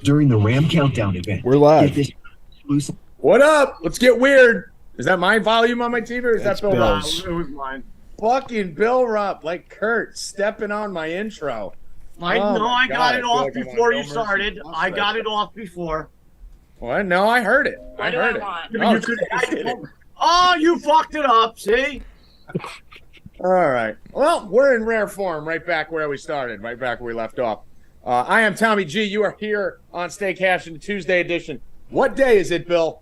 during the Ram Countdown event. We're live. Get this exclusive. What up? Let's get weird. Is that my volume on my TV or is that Bill Rupp? Bill's. It was mine. Fucking Bill Rupp, like Kurt, stepping on my intro. I Oh know my I God, got I it feel off like I'm on before No you Mercy started. Plus I right got now. it off before. What? No, I heard it. I do heard I it. want? Oh, You could- I did it. Oh, you fucked it up, see? All right. Well, we're in rare form, right back where we started, right back where we left off. I am Tommy G. You are here on Stay Cashin, the Tuesday edition. What day is it, Bill?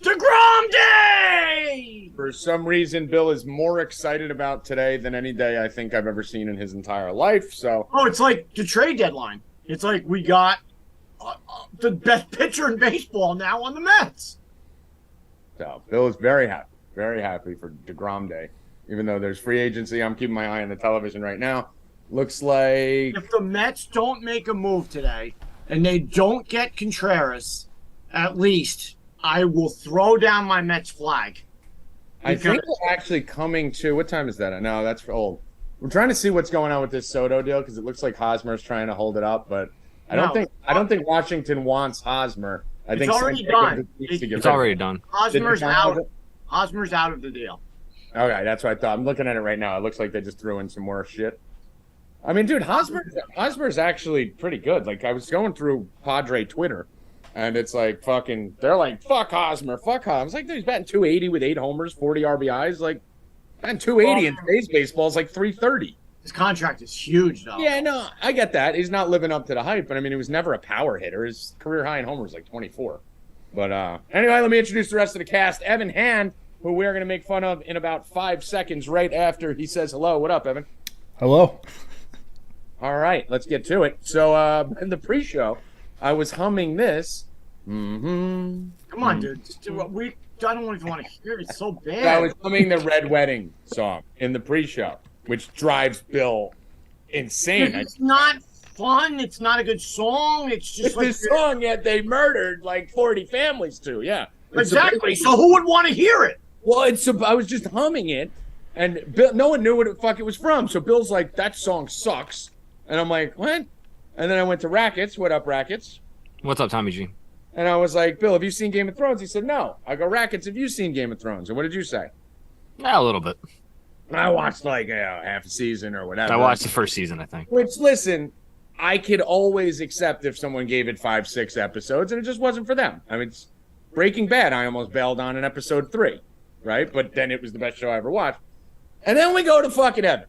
DeGrom Day! For some reason, Bill is more excited about today than any day I think I've ever seen in his entire life. So, Oh, it's like the trade deadline. It's like we got the best pitcher in baseball now on the Mets. Bill is very happy for DeGrom Day. Even though there's free agency, I'm keeping my eye on the television right now. Looks like If the Mets don't make a move today and they don't get Contreras, at least I will throw down my Mets flag. I think we're actually coming to. What time is that? No, that's for old. We're trying to see what's going on with this Soto deal because it looks like Hosmer's trying to hold it up, but I don't think Washington wants Hosmer. I think already San Diego done. needs to get It's rid of already him. done. Hosmer's Did they out. finalize it? Hosmer's out of the deal. Okay, that's what I thought. I'm looking at it right now. It looks like they just threw in some more shit. I mean, dude, Hosmer's actually pretty good. Like, I was going through Padre Twitter, and it's like they're like, fuck Hosmer, fuck Hosmer. I was like, dude, he's batting 280 with 8 homers, 40 RBIs. Like, batting 280 in today's baseball is like 330. His contract is huge, though. Yeah, no, I get that. He's not living up to the hype, but I mean, he was never a power hitter. His career high in homers like 24. But anyway, let me introduce the rest of the cast. Ev Hand, who we are going to make fun of in about 5 seconds right after he says hello. What up, Evan? Hello. All right, let's get to it. So in the pre-show, I was humming this. Come on, dude. Just do what I don't even want to hear it. It's so bad. I was humming the Red Wedding song in the pre-show, which drives Bill insane. It's not fun. It's not a good song. It's just It's like this song yet they murdered like 40 families to. Yeah, It's exactly. a- So who would want to hear it? Well, I was just humming it, and Bill, no one knew what the fuck it was from. So Bill's like, "That song sucks," and I'm like, "What?" And then I went to Rackets. What up, Rackets? What's up, Tommy G? And I was like, "Bill, have you seen Game of Thrones?" He said, "No." I go, "Rackets, have you seen Game of Thrones?" And what did you say? Yeah, a little bit. I watched like half a season or whatever. I watched the first season, I think. Which, listen, I could always accept if someone gave it 5, 6 episodes, and it just wasn't for them. I mean, it's Breaking Bad. I almost bailed on in episode 3, right? But then it was the best show I ever watched. And then we go to fucking Evan,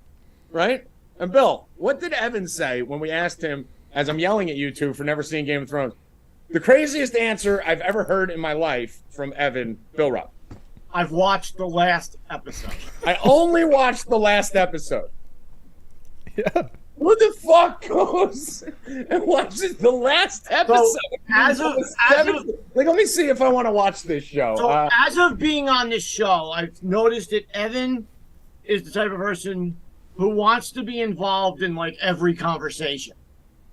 right? And Bill, what did Evan say when we asked him, as I'm yelling at you two for never seeing Game of Thrones? The craziest answer I've ever heard in my life from Evan, Bill Rupp. I've watched the last episode. I only watched the last episode. Yeah. Who the fuck goes and watches the last episode? as of- Like, let me see if I want to watch this show. So as of being on this show, I've noticed that Evan is the type of person who wants to be involved in like every conversation.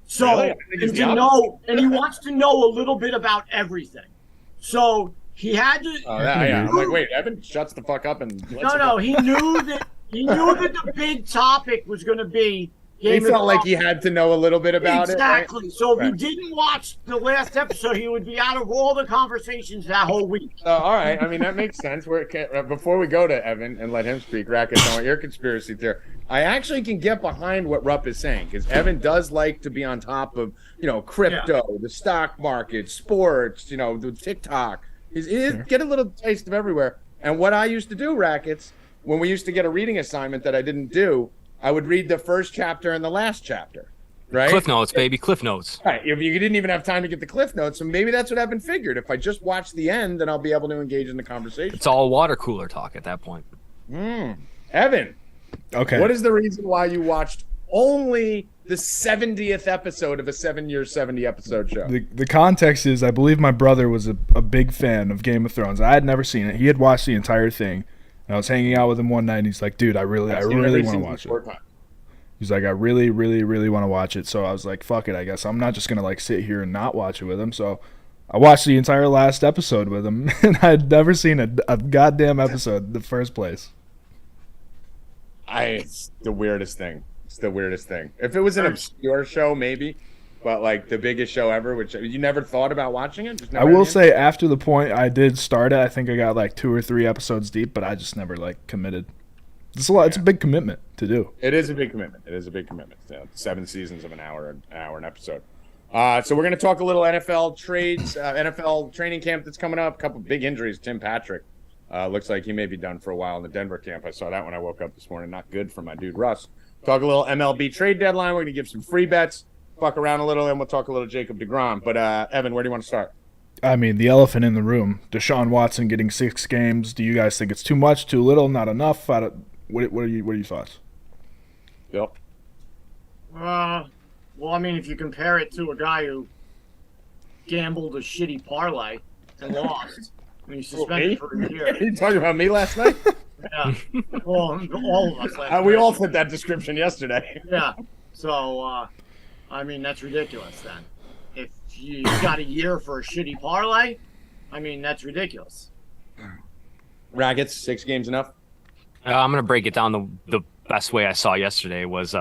So Really? I think he's and the to know, and he wants to know a little bit about everything. So he had to. Yeah. I'm like, wait, Evan shuts the fuck up and lets No, he knew that the big topic was going to be. He Game of felt like Thrones. he had to know a little bit about Exactly. it. So if Right. you didn't watch the last episode, he would be out of all the conversations that whole week. All right. I mean, that makes sense. Before we go to Evan and let him speak, Rackets, I want your conspiracy theory. I actually can get behind what Rupp is saying because Evan does like to be on top of, crypto, the stock market, sports, the TikTok. He's get a little taste of everywhere. And what I used to do, Rackets, when we used to get a reading assignment that I didn't do, I would read the first chapter and the last chapter, right? Cliff Notes, baby. Cliff Notes. Right. If you didn't even have time to get the cliff notes, so maybe that's what Evan figured. If I just watch the end, then I'll be able to engage in the conversation. It's all water cooler talk at that point. Evan, Okay. what is the reason why you watched only the 70th episode of a 7-year, 70-episode show? The context is I believe my brother was a big fan of Game of Thrones. I had never seen it. He had watched the entire thing. And I was hanging out with him one night and he's like, dude, I really want to watch it. He's like, I really, really, really want to watch it. So I was like, fuck it, I guess. I'm not just going to like sit here and not watch it with him. So I watched the entire last episode with him and I'd never seen a goddamn episode in the first place. It's the weirdest thing. It's the weirdest thing. If it was an obscure show, maybe. but like the biggest show ever, which you never thought about watching it? I will say after the point I did start it, I think I got like 2 or 3 episodes deep, but I just never like committed. It's a lot. It's a big commitment to do. It is a big commitment. 7 seasons of an hour an episode. So we're going to talk a little NFL trades, NFL training camp that's coming up. A couple big injuries. Tim Patrick looks like he may be done for a while in the Denver camp. I saw that when I woke up this morning. Not good for my dude Russ. Talk a little MLB trade deadline. We're going to give some free bets, fuck around a little, and we'll talk a little Jacob DeGrom. But Evan, where do you want to start? I mean, the elephant in the room. Deshaun Watson getting 6 games. Do you guys think it's too much, too little, not enough? What are your thoughts? Bill? Well, I mean, if you compare it to a guy who gambled a shitty parlay and lost, I mean, he's suspended for a year. Are you talking about me last night? Yeah. Well, all of us last night. We all fit that description yesterday. Yeah. So, I mean, that's ridiculous then. If you got a year for a shitty parlay, I mean, that's ridiculous. Rackets, 6 games enough? I'm going to break it down the best way I saw yesterday was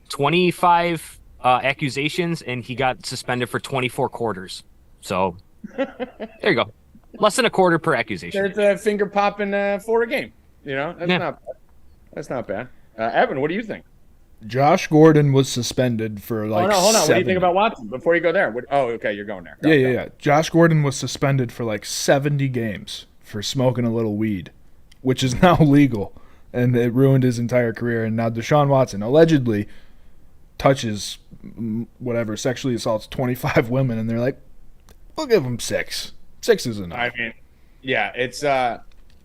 25 accusations, and he got suspended for 24 quarters. So, there you go. Less than a quarter per accusation. It's a finger popping for a game. You know, that's not bad. Evan, what do you think? Josh Gordon was suspended for like hold on. 7. What do you think about Watson before you go there? Okay, you're going there. Go. Yeah. Josh Gordon was suspended for like 70 games for smoking a little weed, which is now legal, and it ruined his entire career. And now Deshaun Watson allegedly touches sexually assaults 25 women, and they're like, we'll give him 6. 6 is enough. I mean, yeah, it's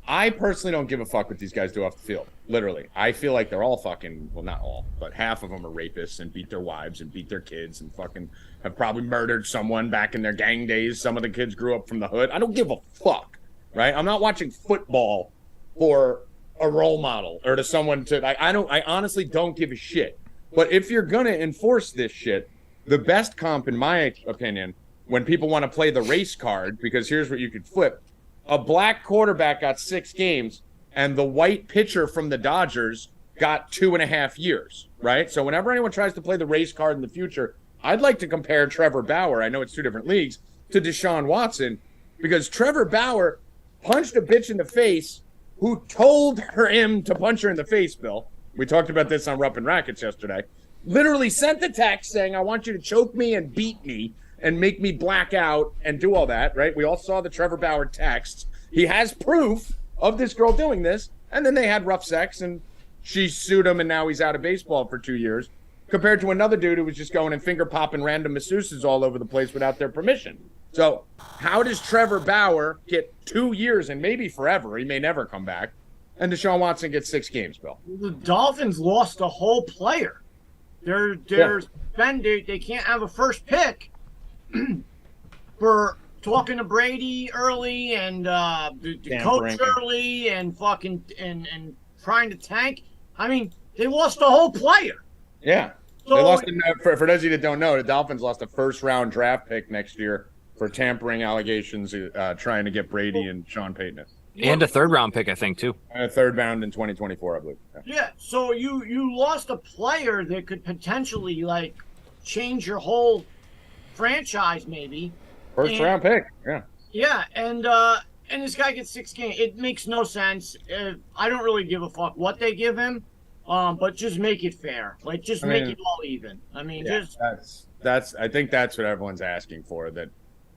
I personally don't give a fuck what these guys do off the field. Literally. I feel like they're all fucking, well, not all, but half of them are rapists and beat their wives and beat their kids and fucking have probably murdered someone back in their gang days. Some of the kids grew up from the hood. I don't give a fuck, right? I'm not watching football for a role model or to someone to, I honestly don't give a shit. But if you're going to enforce this shit, the best comp, in my opinion, when people want to play the race card, because here's what you could flip. A black quarterback got 6 games, and the white pitcher from the Dodgers got 2.5 years, right? So whenever anyone tries to play the race card in the future, I'd like to compare Trevor Bauer, I know it's 2 different leagues, to Deshaun Watson, because Trevor Bauer punched a bitch in the face who told him to punch her in the face, Bill. We talked about this on Rupp and Rackets yesterday. Literally sent the text saying, I want you to choke me and beat me and make me black out and do all that, right? We all saw the Trevor Bauer texts. He has proof of this girl doing this, and then they had rough sex, and she sued him, and now he's out of baseball for 2 years, compared to another dude who was just going and finger-popping random masseuses all over the place without their permission. So how does Trevor Bauer get 2 years and maybe forever? He may never come back. And Deshaun Watson gets 6 games, Bill. The Dolphins lost a whole player. They're suspended. They can't have a first pick for talking to Brady early and the coach early and fucking and trying to tank. I mean, they lost a whole player. Yeah. So, they lost. For those of you that don't know, the Dolphins lost a first-round draft pick next year for tampering allegations, trying to get Brady and Sean Payton. And a 3rd-round pick, I think, too. And a 3rd round in 2024, I believe. Yeah. So you lost a player that could potentially like change your whole franchise, maybe. First-round pick. Yeah. Yeah, and this guy gets 6 games. It makes no sense. I don't really give a fuck what they give him, but just make it fair. Like, just make it all even. I mean, yeah, just that's. I think that's what everyone's asking for. That,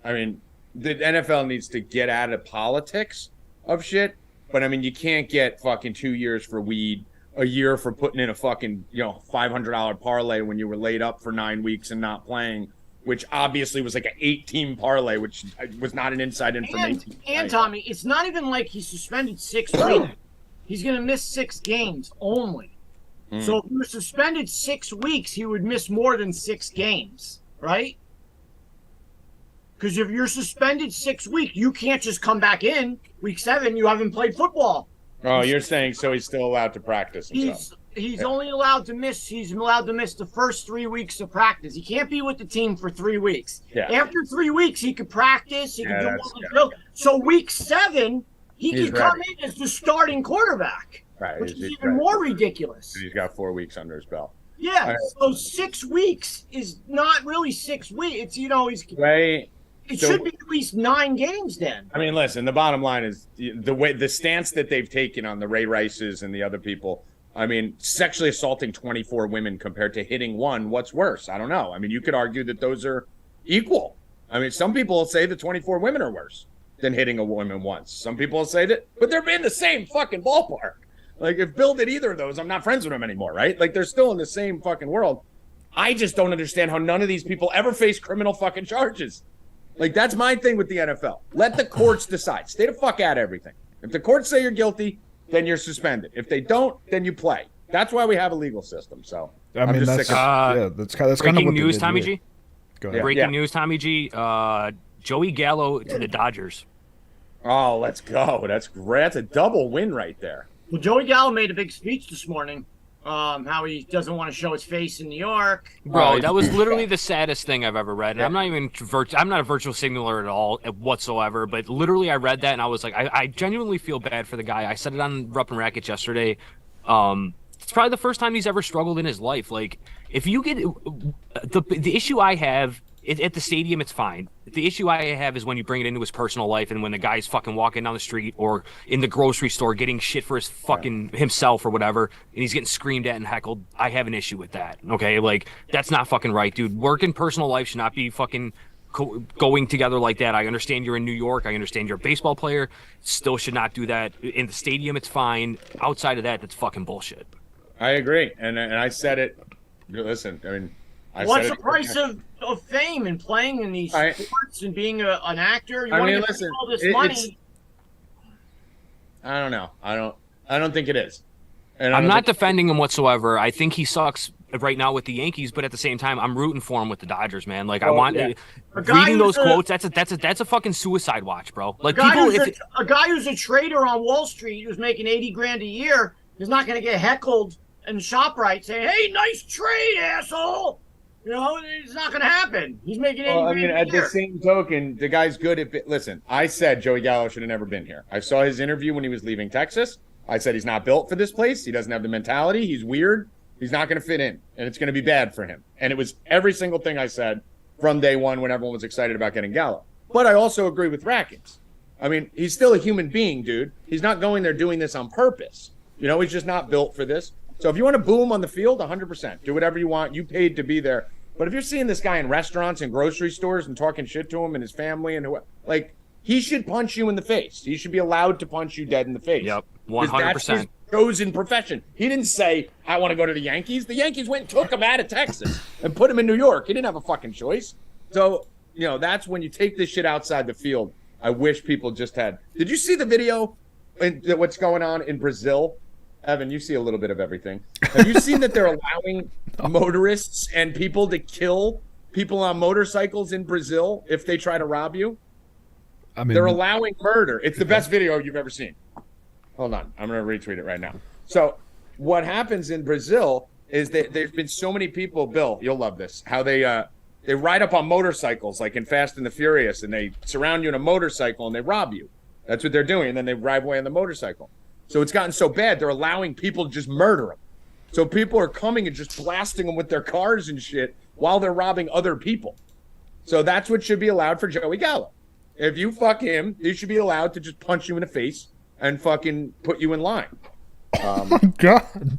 I mean, the NFL needs to get out of politics of shit. But I mean, you can't get fucking 2 years for weed, a year for putting in a fucking $500 parlay when you were laid up for 9 weeks and not playing, which obviously was like an 8-team parlay, which was not an inside information. And Tommy, it's not even like he's suspended 6 weeks. He's going to miss 6 games only. So if he was suspended 6 weeks, he would miss more than 6 games, right? Because if you're suspended 6 weeks, you can't just come back in week 7. You haven't played football. Oh, you're saying so he's still allowed to practice himself. He's only allowed to miss. He's allowed to miss the first 3 weeks of practice. He can't be with the team for 3 weeks. Yeah. After 3 weeks, he could practice. He could do all the drills. So week 7, he could come in as the starting quarterback, right? Which is even more ridiculous. He's got 4 weeks under his belt. Yeah, so 6 weeks is not really 6 weeks. It's Right. It should be at least 9 games then. I mean, listen, the bottom line is the stance that they've taken on the Ray Rices and the other people. I mean, sexually assaulting 24 women compared to hitting one, what's worse? I don't know. I mean, you could argue that those are equal. I mean, some people will say the 24 women are worse than hitting a woman once. Some people will say that, but they're in the same fucking ballpark. Like, if Bill did either of those, I'm not friends with him anymore, right? Like, they're still in the same fucking world. I just don't understand how none of these people ever face criminal fucking charges. Like, that's my thing with the NFL. Let the courts decide. Stay the fuck out of everything. If the courts say you're guilty, then you're suspended. If they don't, then you play. That's why we have a legal system. So, I mean, that's kind of breaking what news, Tommy G. Go ahead. Breaking news, Tommy G. Joey Gallo to the Dodgers. Oh, let's go. That's great. That's a double win right there. Well, Joey Gallo made a big speech this morning. How he doesn't want to show his face in New York. Bro, that was literally the saddest thing I've ever read. And I'm not a virtual signaler at all whatsoever, but literally I read that and I was like, I genuinely feel bad for the guy. I said it on Rupp and Rackets yesterday. It's probably the first time he's ever struggled in his life. Like, if you get the issue I have at the stadium, it's fine. The issue I have is when you bring it into his personal life and when the guy's fucking walking down the street or in the grocery store getting shit for his fucking himself or whatever, and he's getting screamed at and heckled. I have an issue with that. Okay, like, that's not fucking right, dude. Work and personal life should not be fucking going together like that. I understand you're in New York. I understand you're a baseball player. Still should not do that. In the stadium, it's fine. Outside of that, that's fucking bullshit. I agree, and I said it. Listen, I mean, what's the price of fame and playing in these sports and being an actor? You want to get all this money. I don't know. I don't think it is. And I'm not defending him whatsoever. I think he sucks right now with the Yankees, but at the same time, I'm rooting for him with the Dodgers, man. Like, I want reading those quotes. That's a fucking suicide watch, bro. Like, a guy who's a trader on Wall Street who's making $80,000 a year is not going to get heckled in ShopRite saying, "Hey, nice trade, asshole." You know, it's not going to happen. He's making $80,000 a year. I mean, at the same token, the guy's good at listen, I said Joey Gallo should have never been here. I saw his interview when he was leaving Texas. I said he's not built for this place. He doesn't have the mentality. He's weird. He's not going to fit in, and it's going to be bad for him. And it was every single thing I said from day one when everyone was excited about getting Gallo. But I also agree with Rackets. I mean, he's still a human being, dude. He's not going there doing this on purpose. You know, he's just not built for this. So if you want to boo him on the field, 100%. Do whatever you want. You paid to be there. But if you're seeing this guy in restaurants and grocery stores and talking shit to him and his family and like, he should punch you in the face. He should be allowed to punch you dead in the face. Yep, 100%. That's his chosen profession. He didn't say, I want to go to the Yankees. The Yankees went and took him out of Texas and put him in New York. He didn't have a fucking choice. So, you know, that's when you take this shit outside the field. I wish people just had. Did you see the video and what's going on in Brazil? Evan, you see a little bit of everything. Have you seen that they're allowing motorists and people to kill people on motorcycles in Brazil if they try to rob you? I mean, they're allowing murder. It's the best video you've ever seen. Hold on. I'm going to retweet it right now. So what happens in Brazil is that there's been so many people, Bill, you'll love this, how they ride up on motorcycles like in Fast and the Furious, and they surround you in a motorcycle and they rob you. That's what they're doing. And then they drive away on the motorcycle. So it's gotten so bad, they're allowing people to just murder them. So people are coming and just blasting them with their cars and shit while they're robbing other people. So that's what should be allowed for Joey Gallo. If you fuck him, he should be allowed to just punch you in the face and fucking put you in line. Oh my God.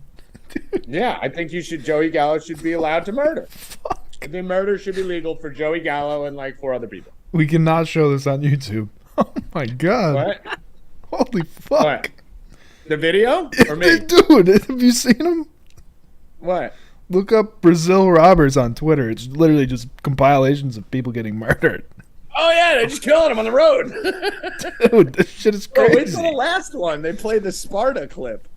Yeah, I think Joey Gallo should be allowed to murder. The murder should be legal for Joey Gallo and like 4 other people. We cannot show this on YouTube. Oh my God. What? Holy fuck. What? The video? Or me? Dude, have you seen him? What? Look up Brazil robbers on Twitter. It's literally just compilations of people getting murdered. Oh, yeah, they're just killing them on the road. Dude, this shit is crazy. Oh, wait till the last one. They played the Sparta clip.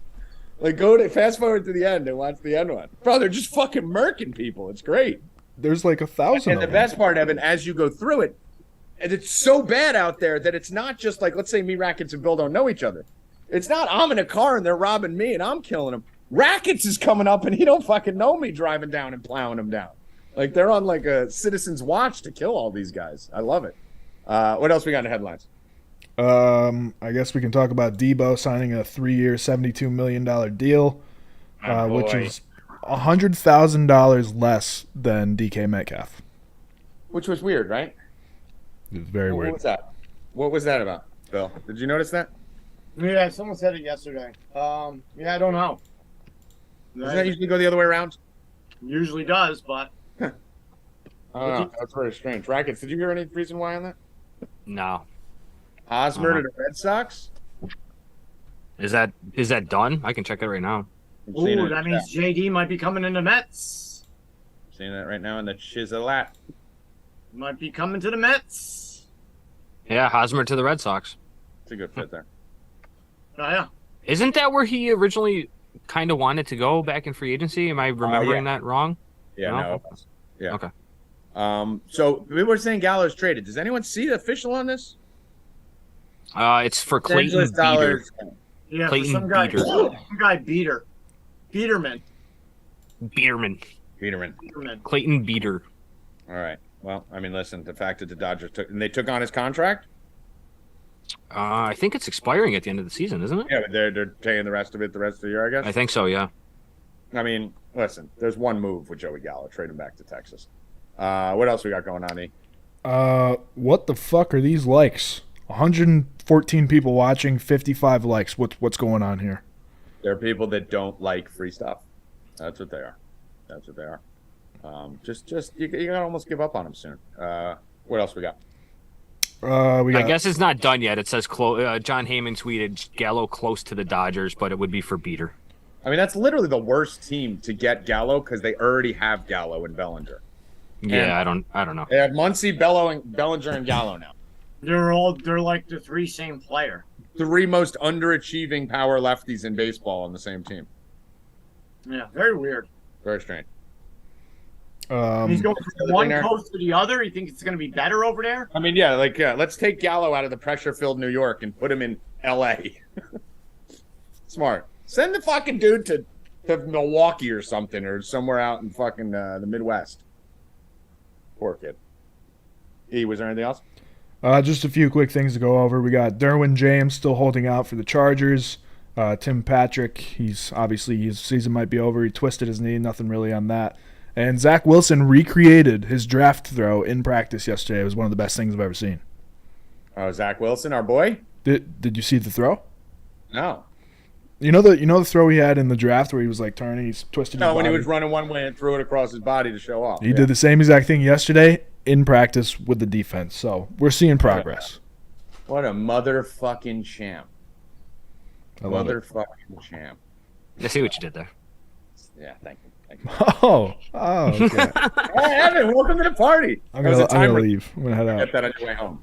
Like, fast forward to the end and watch the end one. Bro, they're just fucking murking people. It's great. There's like 1,000 And the best part, Evan, as you go through it, and it's so bad out there that it's not just like, let's say me, Rackets, and Bill don't know each other. It's not I'm in a car and they're robbing me and I'm killing them. Rackets is coming up and he don't fucking know me driving down and plowing them down. Like, they're on like a citizen's watch to kill all these guys. I love it. What else we got in the headlines? I guess we can talk about Deebo signing a 3-year, $72 million deal, which is $100,000 less than DK Metcalf. Which was weird, right? It was very weird. What was that? What was that about, Bill? Did you notice that? Yeah, someone said it yesterday. Yeah, I don't know. Doesn't that usually go the other way around? Usually does, but I don't know. That's very strange. Rackets, did you hear any reason why on that? No. Hosmer to the Red Sox? Is that done? I can check it right now. ooh, that means JD might be coming in the Mets. Seeing that right now in the Chiselat. Might be coming to the Mets. Yeah, Hosmer to the Red Sox. It's a good fit there. Oh, yeah. Isn't that where he originally kind of wanted to go back in free agency? Am I remembering that wrong? Yeah, no. Yeah. Okay. So we were saying Gallo's traded. Does anyone see the official on this? It's for Clayton Beater. Yeah, Clayton for some guy, Beater. some guy Beaterman. Beaterman. Clayton Beater. All right. Well, I mean, listen, the fact that the Dodgers took on his contract. I think it's expiring at the end of the season, isn't it? Yeah, but they're paying the rest of the year, I guess. I think so, yeah. I mean, listen, there's one move with Joey Gallo, trade him back to Texas. What else we got going on, E? What the fuck are these likes? 114 people watching, 55 likes. What's going on here? There are people that don't like free stuff. That's what they are. Just you gotta almost give up on them soon. What else we got? I guess it's not done yet. It says John Heyman tweeted Gallo close to the Dodgers, but it would be for Beater. I mean, that's literally the worst team to get Gallo because they already have Gallo and Bellinger. Yeah, and I don't know. They have Muncy, Bellinger, and Gallo now. They're like the three same player. Three most underachieving power lefties in baseball on the same team. Yeah, very weird. Very strange. He's going from one coast to the other. You think it's going to be better over there? I mean, yeah, let's take Gallo out of the pressure-filled New York and put him in L.A. Smart. Send the fucking dude to Milwaukee or something, or somewhere out in fucking the Midwest. Poor kid. E, was there anything else? Just a few quick things to go over. We got Derwin James still holding out for the Chargers. Tim Patrick, his season might be over. He twisted his knee. Nothing really on that. And Zach Wilson recreated his draft throw in practice yesterday. It was one of the best things I've ever seen. Oh, Zach Wilson, our boy? Did you see the throw? No. You know the throw he had in the draft where he was like turning, he's twisting his body? When he was running one way and threw it across his body to show off. He did the same exact thing yesterday in practice with the defense. So we're seeing progress. What a motherfucking champ. Motherfucking champ. I see what you did there. Yeah, thank you. Oh, okay. Hey, Evan, welcome to the party. I'm gonna leave. I'm gonna head out. Get that on your way home.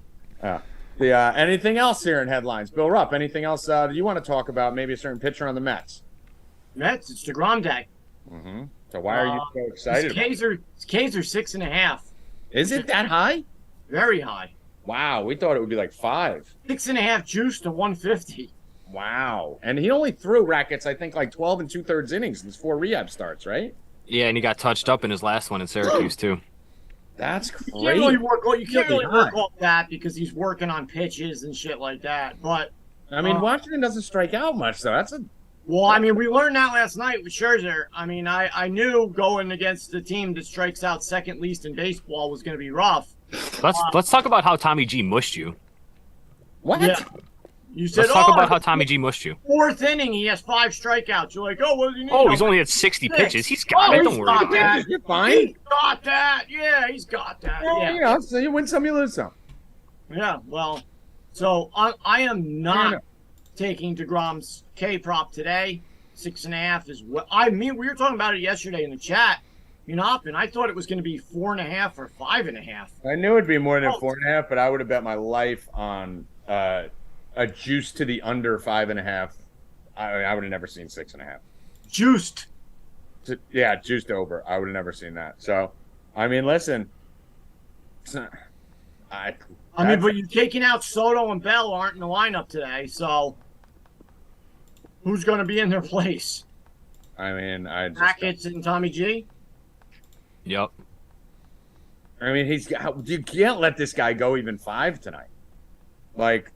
Anything else here in headlines? Bill Rupp, anything else that you want to talk about? Maybe a certain pitcher on the Mets? Mets, it's DeGrom day. Mm-hmm. So why are you so excited? His Ks are 6.5. Is it that high? Very high. Wow, we thought it would be like 5. 6.5 juice to 150. Wow. And he only threw Rackets, I think, like 12 2/3 innings in his 4 rehab starts, right? Yeah, and he got touched up in his last one in Syracuse, too. That's crazy. You can't really work off that because he's working on pitches and shit like that. But I mean, Washington doesn't strike out much, though. Well, I mean, we learned that last night with Scherzer. I mean, I knew going against the team that strikes out second least in baseball was going to be rough. Let's talk about how Tommy G mushed you. What? Yeah. You said, Let's talk about how Tommy G mushed you. 4th inning, he has 5 strikeouts. You're like, what do you need? Oh, he's only had 60 pitches. He's got it. Don't worry. Got that. You're fine. He's got that. Yeah, he's got that. Well, yeah. So you win some, you lose some. Yeah, well, so I am not taking DeGrom's K prop today. 6.5 is what I mean. We were talking about it yesterday in the chat. And I thought it was going to be 4.5 or 5.5. I knew it'd be more than 4.5, but I would have bet my life on a juice to the under 5.5. I would have never seen 6.5. Juiced. Yeah, juiced over. I would have never seen that. So, I mean, listen. But you're taking out Soto and Bell aren't in the lineup today, so who's going to be in their place? I mean, Rackets and Tommy G? Yep. I mean, you can't let this guy go even 5 tonight. Like,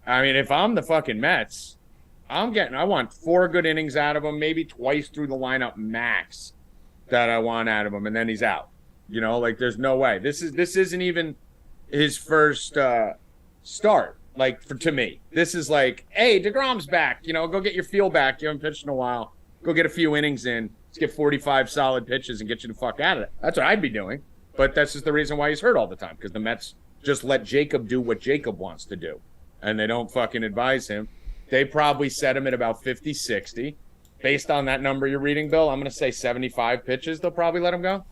I mean, if I'm the fucking Mets, I want 4 good innings out of him, maybe twice through the lineup max that I want out of him, and then he's out. You know, like there's no way. This isn't even his first start. Like to me, this is like, hey, DeGrom's back. You know, go get your feel back. You haven't pitched in a while. Go get a few innings in. Let's get 45 solid pitches and get you the fuck out of it. That's what I'd be doing. But that's just the reason why he's hurt all the time, because the Mets just let Jacob do what Jacob wants to do, and they don't fucking advise him. They probably set him at about 50, 60. Based on that number you're reading, Bill, I'm going to say 75 pitches they'll probably let him go,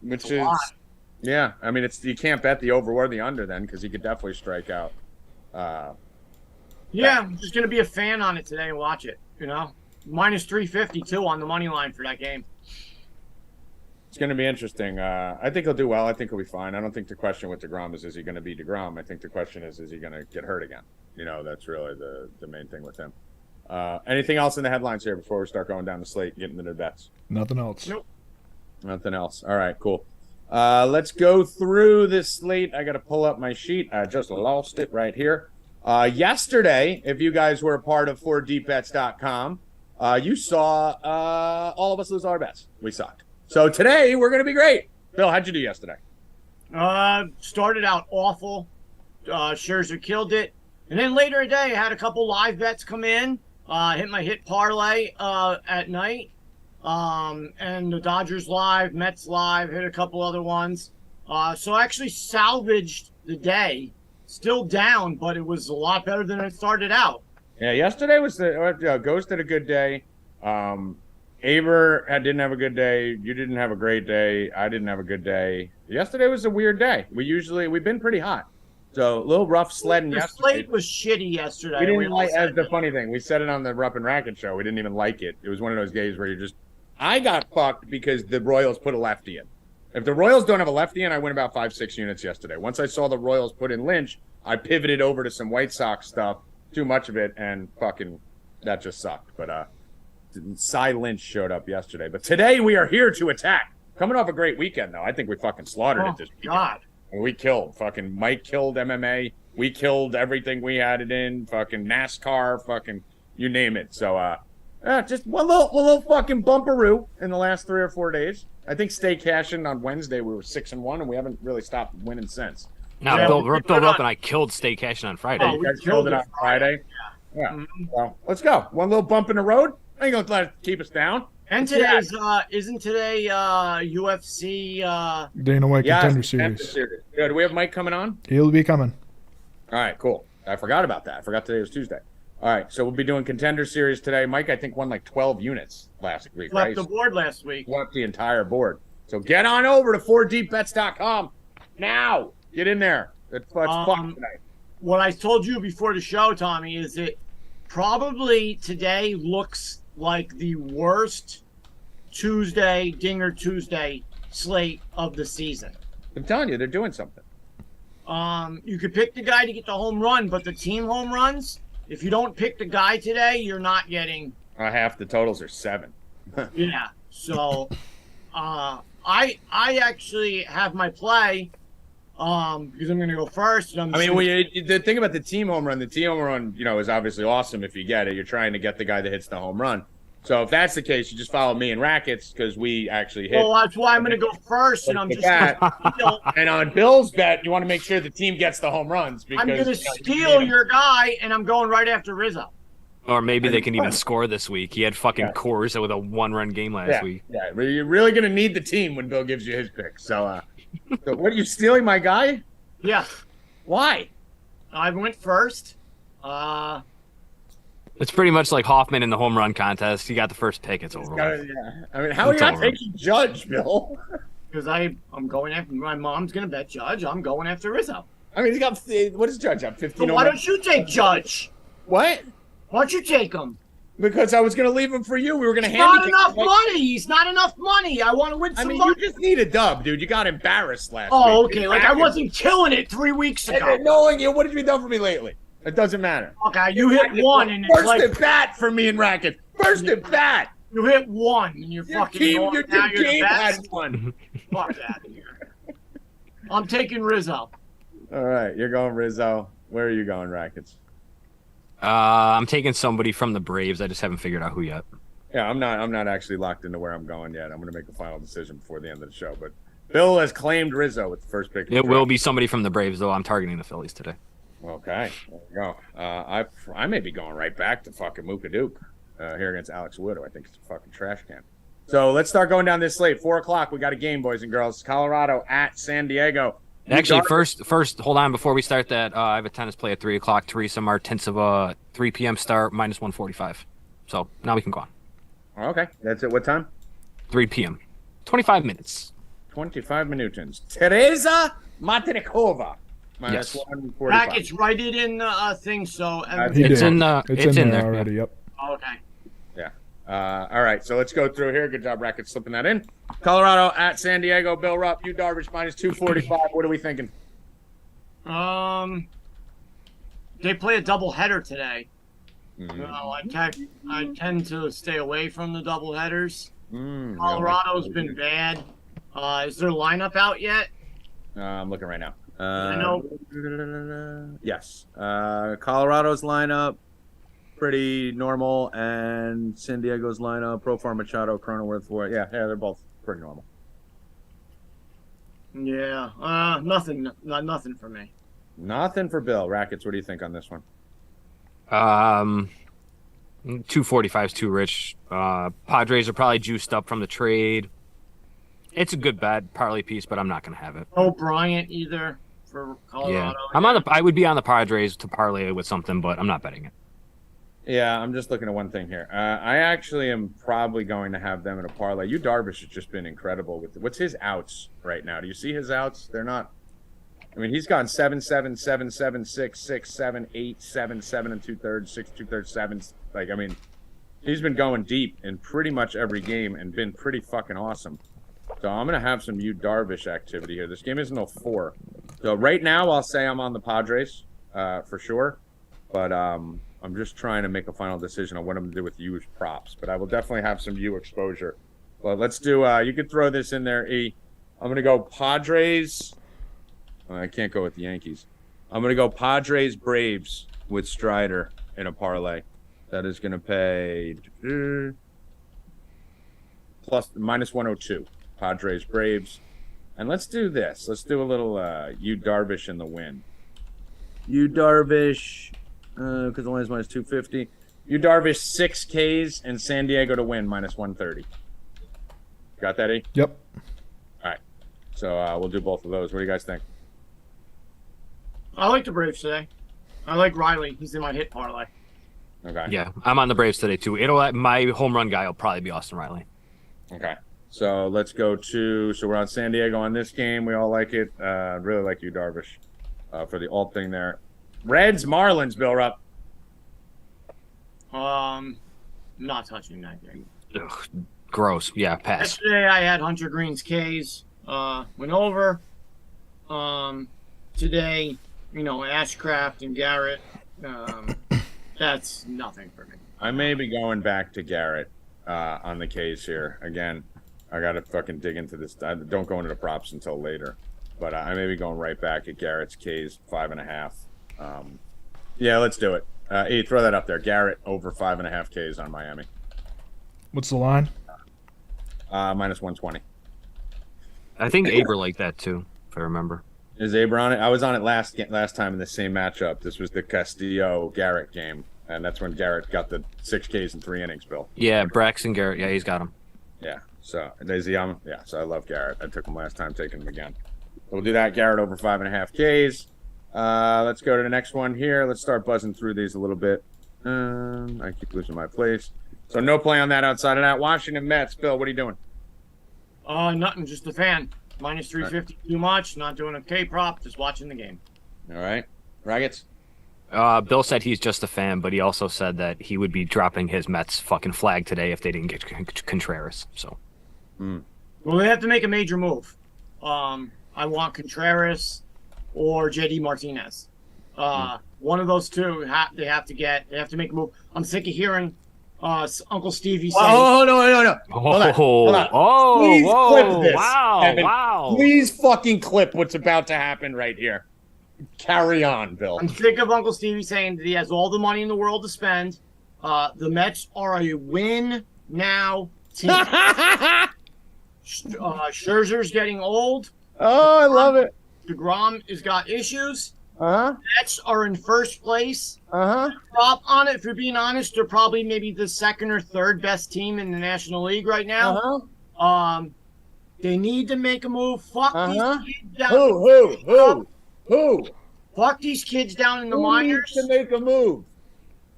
which is, yeah. I mean, you can't bet the over or the under then, because he could definitely strike out. Yeah, I'm just gonna be a fan on it today and watch it. You know, minus 352 on the money line for that game. It's going to be interesting. I think he'll do well. I think he'll be fine. I don't think the question with DeGrom is he going to be DeGrom? I think the question is he going to get hurt again? You know, that's really the main thing with him. Anything else in the headlines here before we start going down the slate and getting into the bets? Nothing else. Nope. Nothing else. All right, cool. Let's go through this slate. I got to pull up my sheet. I just lost it right here. Yesterday, if you guys were a part of 4deepbets.com, you saw all of us lose all our bets. We sucked. So today, we're going to be great. Bill, how'd you do yesterday? Started out awful. Scherzer killed it. And then later in the day, I had a couple live bets come in. Hit my hit parlay at night. And the Dodgers live, Mets live, hit a couple other ones. So I actually salvaged the day. Still down, but it was a lot better than it started out. Yeah, yesterday was Ghost had a good day. Aber didn't have a good day. You didn't have a great day. I didn't have a good day. Yesterday was a weird day. We've been pretty hot. So a little rough sledding the yesterday. The slate was shitty yesterday. We didn't like, as the funny thing, we said it on the Rupp and Rackets show. We didn't even like it. It was one of those days where I got fucked because the Royals put a lefty in. If the Royals don't have a lefty in, I win about 5-6 units yesterday. Once I saw the Royals put in Lynch, I pivoted over to some White Sox stuff, too much of it, and fucking that just sucked. But Cy Lynch showed up yesterday. But today we are here to attack. Coming off a great weekend, though. I think we fucking slaughtered it this weekend. God. We killed. Fucking Mike killed MMA. We killed everything we had it in. Fucking NASCAR. Fucking you name it. So, just one little fucking bumperoo in the last 3 or 4 days. I think Stay Cashin on Wednesday we were 6-1, and we haven't really stopped winning since. Now, Yeah, Bill Rupp and I killed Stay Cashin on Friday. You guys killed it on Friday. Yeah. Mm-hmm. Well, let's go. One little bump in the road. I ain't gonna let it keep us down. And today's isn't today UFC Dana White Contender Series. Yeah, do we have Mike coming on? He'll be coming. All right, cool. I forgot about that. I forgot today was Tuesday. All right, so we'll be doing Contender Series today. Mike, I think, won like 12 units last week, left right? the board last week. Left the entire board. So get on over to 4deepbets.com now. Get in there. It's fun tonight. What I told you before the show, Tommy, is that probably today looks like the worst Dinger Tuesday slate of the season. I'm telling you, they're doing something. You could pick the guy to get the home run, but the team home runs, if you don't pick the guy today, you're not getting. Half the totals are 7. Yeah. So, I actually have my play, because I'm going to go first. And the thing about the team home run, is obviously awesome if you get it. You're trying to get the guy that hits the home run. So if that's the case, you just follow me and Rackets because we actually hit. Well, that's why I'm going to go first, and I'm just going to steal. And on Bill's bet, you want to make sure the team gets the home runs. Because, I'm going to steal your guy, and I'm going right after Rizzo. Or maybe they can even score this week. He had fucking Coors with a 1-run game last week. Yeah, you're really going to need the team when Bill gives you his pick. So, so what are you stealing, my guy? Yeah. Why? I went first. It's pretty much like Hoffman in the home run contest. He got the first pick. It's over. I mean, how are you not taking Judge, Bill? Because I'm going after my mom's going to bet Judge. I'm going after Rizzo. I mean, what does Judge have? 15. So why don't you take Judge? What? Why don't you take him? Because I was going to leave him for you. We were going to handicap. Not enough money. He's not enough money. I want to win some money. You just need a dub, dude. You got embarrassed last week. Oh, okay. Like I wasn't killing it 3 weeks ago. Knowing you, what have you done for me lately? It doesn't matter. Okay, you hit one and it's first at bat for me and Rackets. First at bat. You hit one and you're fucking. Your team had one. Fuck out of here. I'm taking Rizzo. All right, you're going Rizzo. Where are you going, Rackets? I'm taking somebody from the Braves. I just haven't figured out who yet. Yeah, I'm not actually locked into where I'm going yet. I'm going to make a final decision before the end of the show. But Bill has claimed Rizzo with the first pick. It will be somebody from the Braves, though. I'm targeting the Phillies today. Okay, there you go. I may be going right back to fucking Mooka Duke here against Alex Wood, who I think is a fucking trash can. So let's start going down this slate. 4 o'clock, we got a game, boys and girls. Colorado at San Diego. Actually, first, hold on. Before we start that, I have a tennis play at 3 o'clock. Teresa Martinsova, 3 p.m. start, minus 145. So now we can go on. Okay, that's at what time? 3 p.m. 25 minutes. 25 minutes. Teresa Matrikova. Minus Yes. 145. Rackets, write it in the thing. So It's in there already. Yep. okay. Yeah. All right, so let's go through here. Good job, Rackets, slipping that in. Colorado at San Diego. Bill Rupp, Yu Darvish, minus 245. What are we thinking? They play a doubleheader today. Mm-hmm. I tend to stay away from the doubleheaders. Mm, Colorado's been bad. Is their lineup out yet? I'm looking right now. I know. Yes. Colorado's lineup, pretty normal, and San Diego's lineup, Profar, Machado, Cronenworth, for yeah, they're both pretty normal. Yeah. Nothing for me. Nothing for Bill. Rackets, what do you think on this one? 245 is too rich. Padres are probably juiced up from the trade. It's a good bet, parlay piece, but I'm not going to have it. No Bryant either for Colorado. Yeah, I would be on the Padres to parlay with something, but I'm not betting it. Yeah, I'm just looking at one thing here. I actually am probably going to have them in a parlay. Yu Darvish has just been incredible with what's his outs right now. Do you see his outs? They're not. I mean, he's gone 7, 7, 7, 7, 6, 6, 7, 8, 7, 7 and 2/3, 6, 2/3, 7. Like, I mean, he's been going deep in pretty much every game and been pretty fucking awesome. So I'm going to have some Yu Darvish activity here. This game is no 4. So right now I'll say I'm on the Padres for sure. But I'm just trying to make a final decision on what I'm going to do with Yu's props. But I will definitely have some Yu exposure. Well, let's do you could throw this in there, E. I'm going to go Padres. I can't go with the Yankees. I'm going to go Padres Braves with Strider in a parlay. That is going to pay plus minus 102. Padres Braves. And let's do this. Let's do a little Yu Darvish in the win. Yu Darvish, because the line is minus 250. Yu Darvish 6 Ks and San Diego to win minus 130. Got that, E? Yep. All right. So we'll do both of those. What do you guys think? I like the Braves today. I like Riley. He's in my hit parlay. Okay. Yeah, I'm on the Braves today too. My home run guy will probably be Austin Riley. Okay. So let's go to. So we're on San Diego on this game. We all like it. Really like Yu Darvish for the alt thing there. Reds Marlins. Bill Rupp. Not touching that game. Ugh, gross. Yeah, pass. Yesterday I had Hunter Green's K's. Went over. Today, Ashcraft and Garrett. That's nothing for me. I may be going back to Garrett on the K's here. Again, I got to fucking dig into this. I don't go into the props until later. But I may be going right back at Garrett's K's 5.5. Yeah, let's do it. Hey, throw that up there. Garrett over 5.5 Ks on Miami. What's the line? Minus 120. I think Aber liked that too, if I remember. Is Aber on it? I was on it last time in the same matchup. This was the Castillo-Garrett game, and that's when Garrett got the 6 Ks in 3 innings, Bill. Yeah, Braxton Garrett. Yeah, he's got him. Yeah, so is he on? Yeah, so I love Garrett. I took him last time, taking him again. So we'll do that. Garrett over 5.5 Ks. Let's go to the next one here. Let's start buzzing through these a little bit. I keep losing my place. So no play on that outside of that. Washington Mets. Bill, what are you doing? Nothing. Just a fan. Minus 350 too much. Not doing a K prop. Just watching the game. All right. Rackets? Bill said he's just a fan, but he also said that he would be dropping his Mets fucking flag today if they didn't get Contreras. So, Well, they have to make a major move. I want Contreras or JD Martinez. One of those two. They have to make a move. I'm sick of hearing Uncle Stevie say. Oh, no. Hold on. Please clip this, wow, Evan. wow. Please fucking clip what's about to happen right here. Carry on, Bill. I'm sick of Uncle Stevie saying that he has all the money in the world to spend. The Mets are a win now team. Scherzer's getting old. Oh, I love it. DeGrom has got issues. Uh-huh. Mets are in first place. Uh-huh. Rob, on it, if you're being honest, they're probably maybe the second or third best team in the National League right now. Uh-huh. They need to make a move. Fuck these kids down. Who? Fuck these kids down in the Who minors. needs to make a move?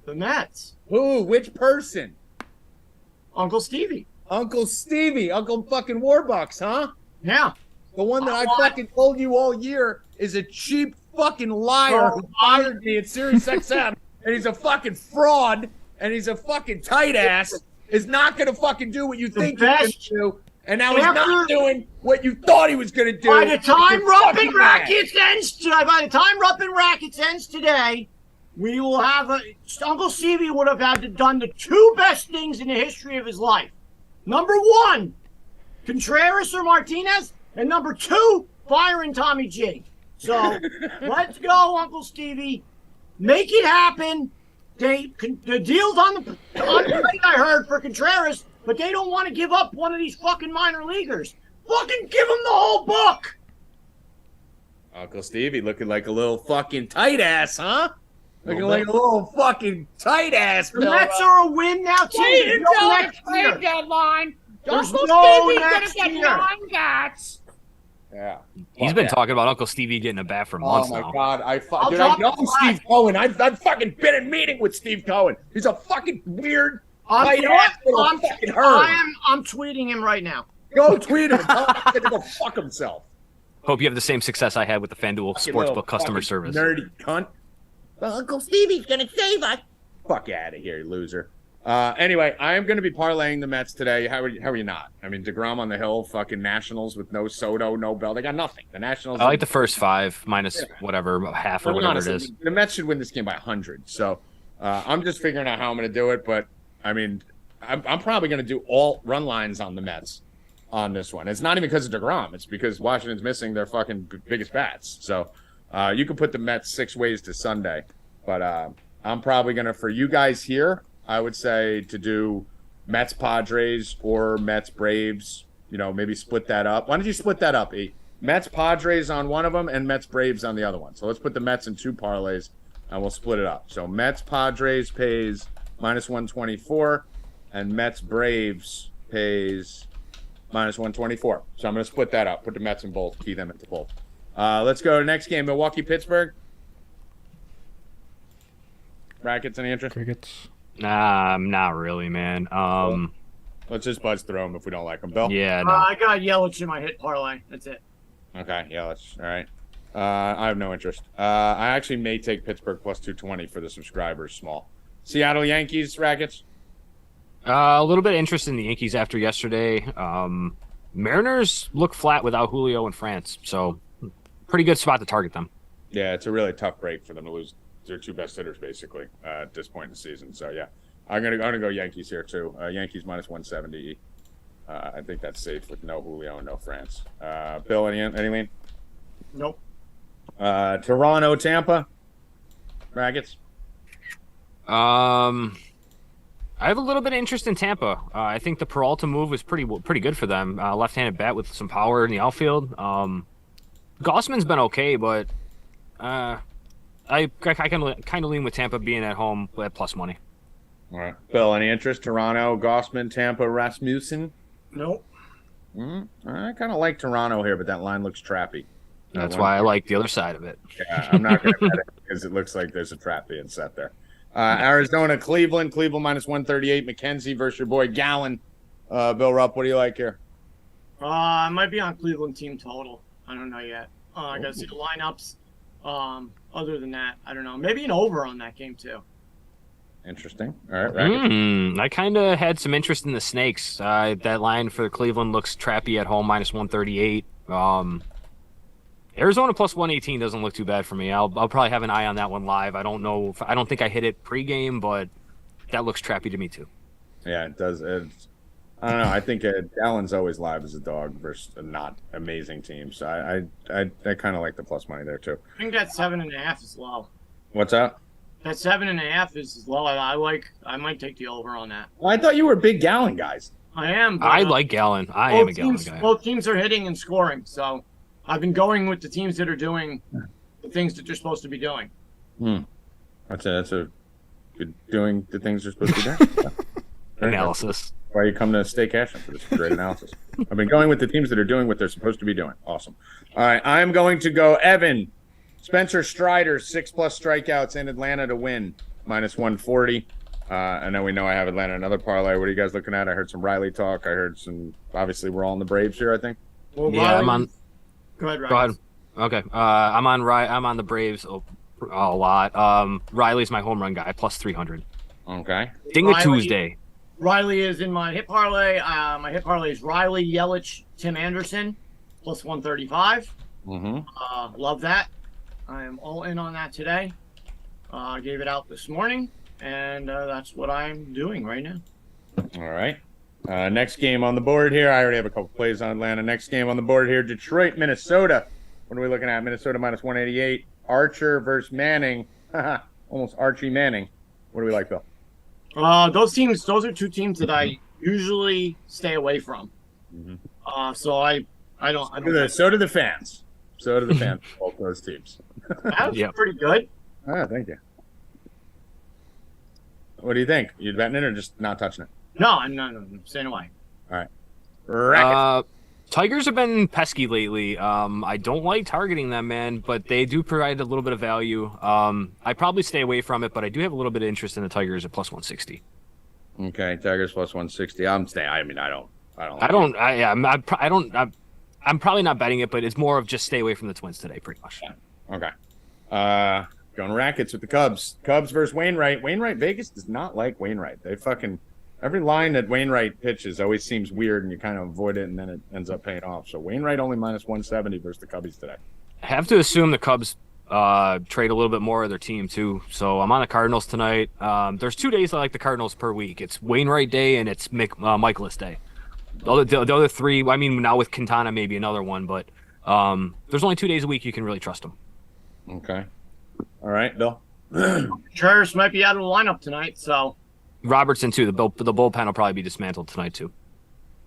The Mets. Who? Which person? Uncle Stevie. Uncle Stevie. Uncle fucking Warbucks, huh? Yeah. The one that I fucking told you all year is a cheap fucking liar who hired me at Sirius XM, and he's a fucking fraud, and he's a fucking tight ass, is not going to fucking do what you think he's going to do, and now he's not doing what you thought he was going to do. By the time Rupp and Rackets ends today, we will have Uncle Stevie would have had to done the two best things in the history of his life. Number one, Contreras or Martinez, and number two, firing Tommy G. So let's go, Uncle Stevie. Make it happen. The deal's on the plate, I heard, for Contreras, but they don't want to give up one of these fucking minor leaguers. Fucking give them the whole book. Uncle Stevie looking like a little fucking tight ass, huh? Looking like a little fucking tight ass. The Mets are a win now, too. Wait until the trade deadline. Uncle Stevie's gonna get 9 bats. Yeah. He's been talking about Uncle Stevie getting a bat for months now. Oh, my God. I know Steve Cohen. I've fucking been in meeting with Steve Cohen. He's a fucking weird, tight-ass little fucking herd. I'm tweeting him right now. Go tweet him. Tell him to go fuck himself. Hope you have the same success I had with the FanDuel Sportsbook customer service. Nerdy cunt. Well, Uncle Stevie's going to save us. Fuck out of here, you loser. Anyway, I am going to be parlaying the Mets today. How are you not? I mean, DeGrom on the hill, fucking Nationals with no Soto, no Bell. They got nothing. The Nationals. I like the first 5 minus whatever, half or whatever it is. The Mets should win this game by 100. So I'm just figuring out how I'm going to do it. But, I mean, I'm probably going to do all run lines on the Mets on this one. It's not even because of DeGrom. It's because Washington's missing their fucking biggest bats. So you can put the Mets 6 ways to Sunday. But I'm probably going to, for you guys here, I would say to do Mets Padres or Mets Braves, maybe split that up. Why don't you split that up, E? Mets Padres on one of them and Mets Braves on the other one. So let's put the Mets in 2 parlays and we'll split it up. So Mets Padres pays -124 and Mets Braves pays -124. So I'm going to split that up. Put the Mets in both, key them into both. Let's go to the next game, Milwaukee Pittsburgh. Rackets, any interest? Crickets. Nah, not really, man. Let's just buzz through them if we don't like them. Bill? Yeah, no. I got Yelich in my hit parlay. That's it. Okay, Yelich. All right. I have no interest. I actually may take Pittsburgh plus 220 for the subscribers, small. Seattle Yankees, Rackets? A little bit of interest in the Yankees after yesterday. Mariners look flat without Julio and France, so pretty good spot to target them. Yeah, it's a really tough break for them to lose their 2 best hitters, basically, at this point in the season. So, yeah, I'm gonna go Yankees here, too. Yankees -170. I think that's safe with no Julio and no France. Bill, any lean? Nope. Toronto, Tampa, Rackets? I have a little bit of interest in Tampa. I think the Peralta move was pretty good for them. Left-handed bat with some power in the outfield. Gossman's been okay, but I kind of lean with Tampa being at home at plus money. All right. Bill, any interest? Toronto, Gossman, Tampa, Rasmussen? Nope. I kind of like Toronto here, but that line looks trappy. That's why I like the other side of it. Yeah, I'm not going to bet it because it looks like there's a trap being set there. Arizona, Cleveland -138. McKenzie versus your boy Gallon. Bill Rupp, what do you like here? I might be on Cleveland team total. I don't know yet. I got to see the lineups. Other than that, I don't know. Maybe an over on that game too. Interesting. All right, Rackets. I kind of had some interest in the Snakes. That line for Cleveland looks trappy at home, -138. Arizona +118 doesn't look too bad for me. I'll probably have an eye on that one live. I don't think I hit it pregame, but that looks trappy to me too. Yeah, it does. I don't know. I think Allen's always live as a dog versus a not amazing team. So I kind of like the plus money there too. I think that 7.5 is low. What's up? That 7.5 is low. I might take the over on that. Well, I thought you were big Gallon guys. I am. I like Gallon. I am a Gallon guy. Both teams are hitting and scoring, so I've been going with the teams that are doing the things that they're supposed to be doing. That's a good doing the things they're supposed to be doing. Analysis. Why you come to Stay Cashin for this great analysis? I've been going with the teams that are doing what they're supposed to be doing. Awesome. All right, I'm going to go Evan. Spencer Strider, 6+ strikeouts in Atlanta to win, -140. I know I have Atlanta another parlay. What are you guys looking at? I heard some Riley talk. I heard some. Obviously, we're all in the Braves here, I think. Well, Yeah, I'm on. Go ahead, Ryan. Go ahead. Okay. I'm on the Braves a lot. Riley's my home run guy, +300. Okay. Ding a Tuesday. Riley is in my hit parlay. My hit parlay is Riley, Yelich, Tim Anderson, +135. Love that. I am all in on that today. Gave it out this morning, and that's what I'm doing right now. All right. Next game on the board here. I already have a couple plays on Atlanta. Next game on the board here, Detroit, Minnesota. What are we looking at? Minnesota -188. Archer versus Manning. Almost Archie Manning. What do we like, Bill? Those are two teams that I usually stay away from. So I don't. So do the fans. So do the fans of both those teams. That was pretty good. Thank you. What do you think? You betting it or just not touching it? No, I'm staying away. All right. Rackets. Tigers have been pesky lately. I don't like targeting them, man, but they do provide a little bit of value. I probably stay away from it, but I do have a little bit of interest in the Tigers at +160. Okay, Tigers +160. I'm staying. I mean, I'm probably not betting it, but it's more of just stay away from the Twins today, pretty much. Yeah. Okay. Going Rackets with the Cubs. Cubs versus Wainwright. Vegas does not like Wainwright. They fucking every line that Wainwright pitches always seems weird, and you kind of avoid it, and then it ends up paying off. So Wainwright only -170 versus the Cubbies today. I have to assume the Cubs trade a little bit more of their team too. So I'm on the Cardinals tonight. There's 2 days I like the Cardinals per week. It's Wainwright Day and it's Michaelis Day. The other 3, I mean, now with Quintana maybe another one, but there's only 2 days a week you can really trust them. Okay. All right, Bill. Contreras might be out of the lineup tonight, so. Robertson too. The bullpen will probably be dismantled tonight too.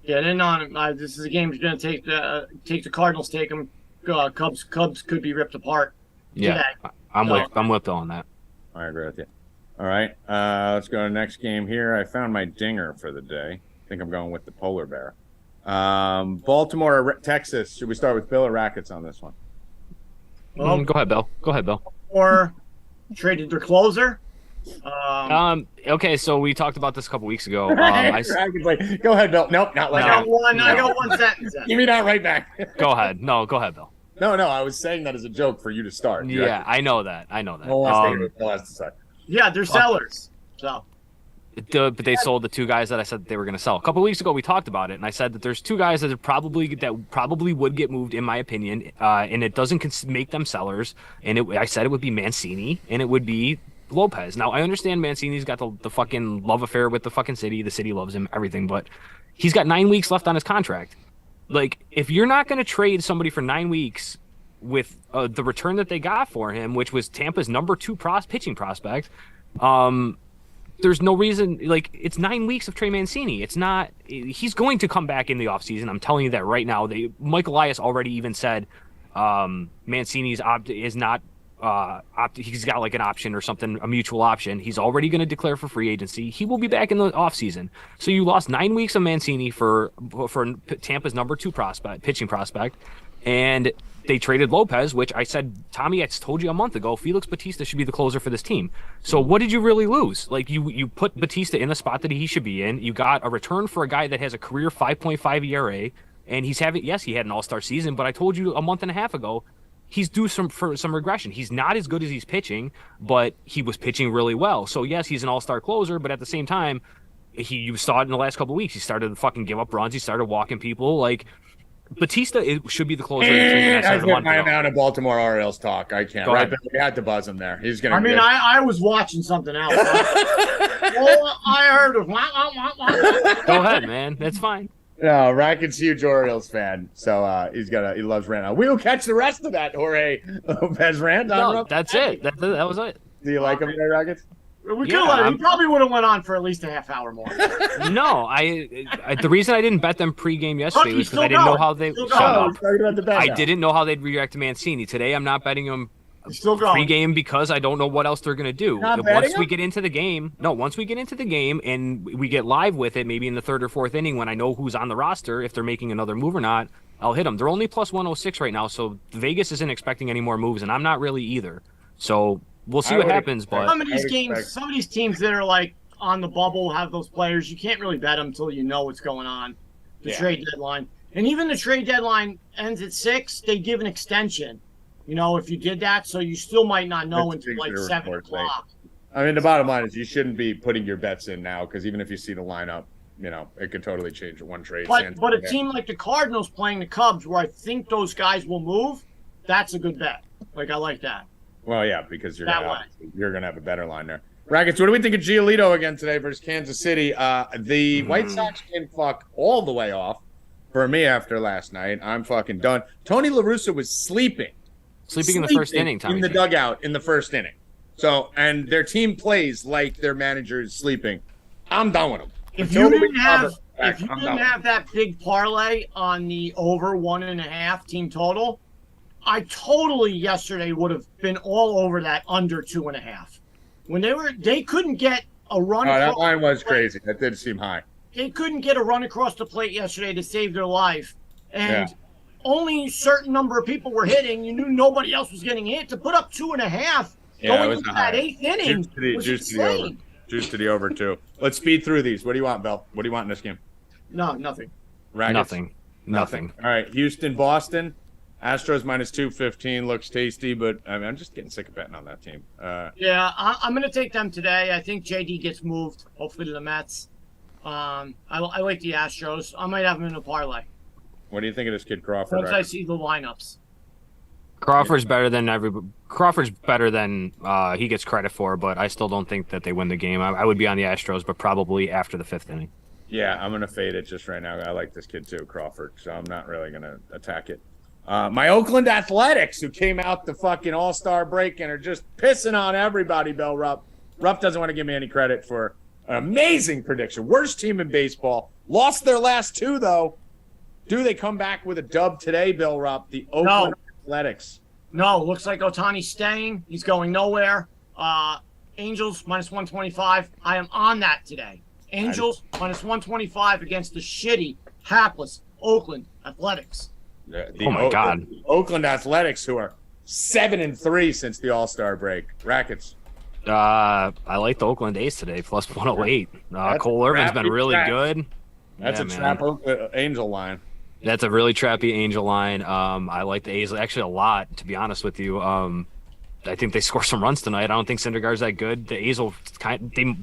Get in on it. This is a game you're going to take the Cardinals. Take them. Cubs could be ripped apart. Yeah, today. I'm with Bill on that. I agree with you. All right, let's go to the next game here. I found my dinger for the day. I think I'm going with the polar bear. Baltimore, Texas. Should we start with Bill or Rackets on this one? Well, go ahead, Bill. Or traded their closer. Okay, so we talked about this a couple weeks ago. Go ahead, Bill. Nope, not like that. I got one sentence. Give me that right back. Go ahead. No, go ahead, Bill. No, I was saying that as a joke for you to start. I know that. Yeah, they're sellers. So. But they sold the 2 guys that I said that they were going to sell. A couple of weeks ago, we talked about it, and I said that there's 2 guys that probably would get moved, in my opinion, and it doesn't make them sellers. And I said it would be Mancini, and it would be Lopez. Now, I understand Mancini's got the fucking love affair with the fucking city. The city loves him, everything, but he's got 9 weeks left on his contract. Like, if you're not going to trade somebody for 9 weeks with the return that they got for him, which was Tampa's number 2 pitching prospect, there's no reason. Like, it's 9 weeks of Trey Mancini. It's not. He's going to come back in the offseason. I'm telling you that right now. Mike Elias already even said Mancini's is not. He's got like an option or something, a mutual option. He's already going to declare for free agency. He will be back in the offseason. So you lost 9 weeks of Mancini for Tampa's number 2 pitching prospect, and they traded Lopez, which I said, Tommy, I told you a month ago, Felix Bautista should be the closer for this team. So what did you really lose? Like, you put Bautista in the spot that he should be in. You got a return for a guy that has a career 5.5 ERA, and he had an all-star season, but I told you a month and a half ago, he's due for some regression. He's not as good as he's pitching, but he was pitching really well. So yes, he's an all-star closer, but at the same time, you saw it in the last couple of weeks. He started to fucking give up runs. He started walking people. Like, Batista should be the closer. Of the team I started a get month my ago. amount of Baltimore Orioles talk. I can't. Go Right, ahead. we had to buzz him there. He's gonna. I mean, I was watching something else. All I heard was wah, wah, wah, wah. Go ahead, man. That's fine. No, Racket's huge Orioles fan, so he loves rant. We will catch the rest of that Jorge Lopez rant. No, that's it. That was it. Do you like him there, Rackets? We could have. He probably would have went on for at least a half hour more. No, the reason I didn't bet them pregame yesterday was because I didn't know how they shut up. I didn't know how they'd react to Mancini. Today, I'm not betting them Still going. pregame because I don't know what else they're going to do. Not Once we get into the game and we get live with it, maybe in the third or fourth inning when I know who's on the roster, if they're making another move or not, I'll hit them. They're only plus 106 right now, so Vegas isn't expecting any more moves, and I'm not really either. So we'll see what happens. But some of these teams that are like on the bubble have those players. You can't really bet them until you know what's going on. The trade deadline, and even the trade deadline ends at 6. They give an extension. You know, if you did that, so you still might not know until like 7 o'clock. I mean, the bottom line is you shouldn't be putting your bets in now because even if you see the lineup, it could totally change at one trade. But a team like the Cardinals playing the Cubs, where I think those guys will move, that's a good bet. Like, I like that. Well, yeah, because you're gonna have a better line there. Rackets, what do we think of Giolito again today versus Kansas City? The White Sox can fuck all the way off for me after last night. I'm fucking done. Tony La Russa was sleeping in the first inning, Tommy. In the dugout in the first inning. So, and their team plays like their manager is sleeping. I'm done with them. If you didn't have that big parlay on the over 1.5 team total, I totally yesterday would have been all over that under 2.5. When they couldn't get a run. Oh, that line was crazy. That did seem high. They couldn't get a run across the plate yesterday to save their life, and only a certain number of people were hitting. You knew nobody else was getting hit. To put up 2.5 going into that 8th inning was insane. Juice to the over too. Let's speed through these. What do you want, Bill? What do you want in this game? No, nothing. Rackets? Nothing. All right, Houston, Boston. Astros minus 215 looks tasty, but I'm just getting sick of betting on that team. I'm going to take them today. I think JD gets moved, hopefully to the Mets. I like the Astros. I might have them in a parlay. What do you think of this kid Crawford? Once I see the lineups. Crawford's better than he gets credit for, but I still don't think that they win the game. I would be on the Astros, but probably after the 5th inning. Yeah, I'm going to fade it just right now. I like this kid too, Crawford, so I'm not really going to attack it. My Oakland Athletics, who came out the fucking All-Star break and are just pissing on everybody, Bill Rupp. Rupp doesn't want to give me any credit for an amazing prediction. Worst team in baseball. Lost their last 2, though. Do they come back with a dub today, Bill Rupp? The Oakland Athletics. No, looks like Ohtani's staying. He's going nowhere. Angels minus 125. I am on that today. Angels minus 125 against the shitty, hapless Oakland Athletics. Oh my God! Oakland Athletics, who are 7-3 since the All-Star break. Rackets. I like the Oakland A's today, plus 108. Cole Irvin's been really good. That's a trap Angel line. That's a really trappy Angel line. I like the A's actually a lot, to be honest with you. I think they score some runs tonight. I don't think Syndergaard's that good. The A's will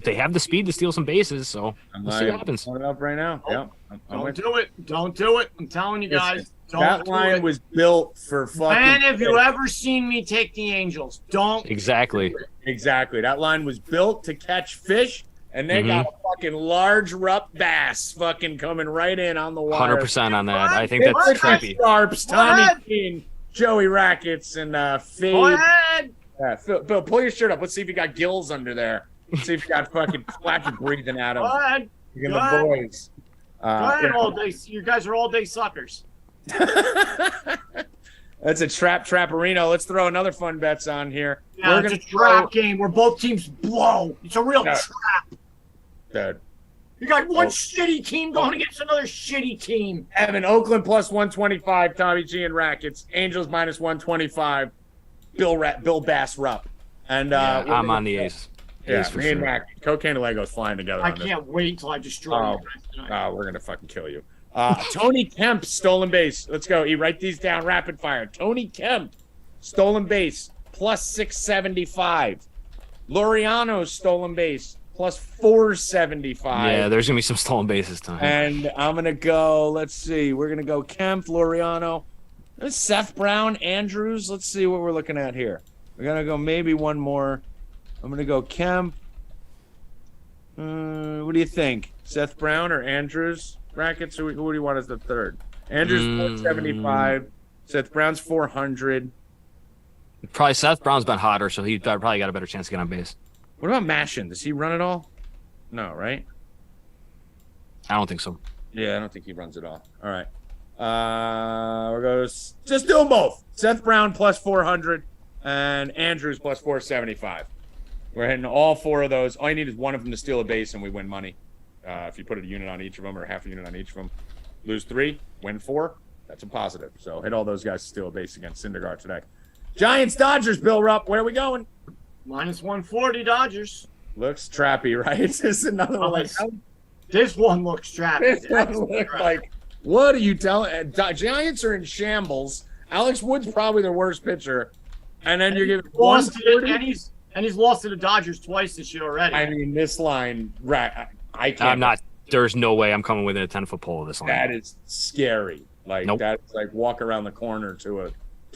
they have the speed to steal some bases, so we'll see what happens. Pulling it up right now. Don't do it. Don't do it. I'm telling you guys. That line was built for fucking. Man, have you ever seen me take the Angels? Don't. Exactly. That line was built to catch fish, and they got a fucking large Rupp bass fucking coming right in on the water. 100% on that. I think that's trippy. Sharps, Tommy Keene, Joey Rackets, and Fade. Go ahead. Bill, pull your shirt up. Let's see if you got gills under there. Let's see if you got fucking flaps breathing out of them. Go ahead. You're the boys. Go ahead, all day. You guys are all day suckers. That's a trapperino. Let's throw another fun bets on here. Yeah, it's a trap game where both teams blow. It's a real trap. Dude. You got one shitty team going against another shitty team. Evan, Oakland plus 125, Tommy G and Rackets. Angels minus 125, Bill Bass Rupp. And I'm on the A's. Yeah, me and Rackets. Cocaine and Legos flying together. I can't wait until I destroy you tonight. We're going to fucking kill you. Tony Kemp, stolen base. Let's go. Write these down rapid fire. Tony Kemp, stolen base, plus 675. Laureano's stolen base, plus 475. Yeah, there's gonna be some stolen bases tonight. And I'm gonna go. Let's see. We're gonna go Kemp, Laureano, there's Seth Brown, Andrews. Let's see what we're looking at here. We're gonna go maybe one more. I'm gonna go Kemp. What do you think? Seth Brown or Andrews? Rackets? Who do you want as the third? Andrews 475. Seth Brown's 400. Probably Seth Brown's been hotter, so he probably got a better chance to get on base. What about Mashin? Does he run it all? No, right? I don't think so. Yeah, I don't think he runs it all. All right. We're going to just do them both. Seth Brown plus 400 and Andrews plus 475. We're hitting all four of those. All you need is one of them to steal a base and we win money. If you put a unit on each of them or half a unit on each of them, lose 3, win 4. That's a positive. So hit all those guys to steal a base against Syndergaard today. Giants, Dodgers, Bill Rupp. Where are we going? Minus 140 Dodgers. Looks trappy, right? This is another one. Like, this one looks trappy. This one looks like, what are you telling? Giants are in shambles. Alex Wood's probably their worst pitcher. And then you're giving and he's lost to the Dodgers twice this year already. I mean, this line, I can't. I'm not. There's no way I'm coming within a 10-foot pole of this line. That is scary. Like Nope. That's like walk around the corner to a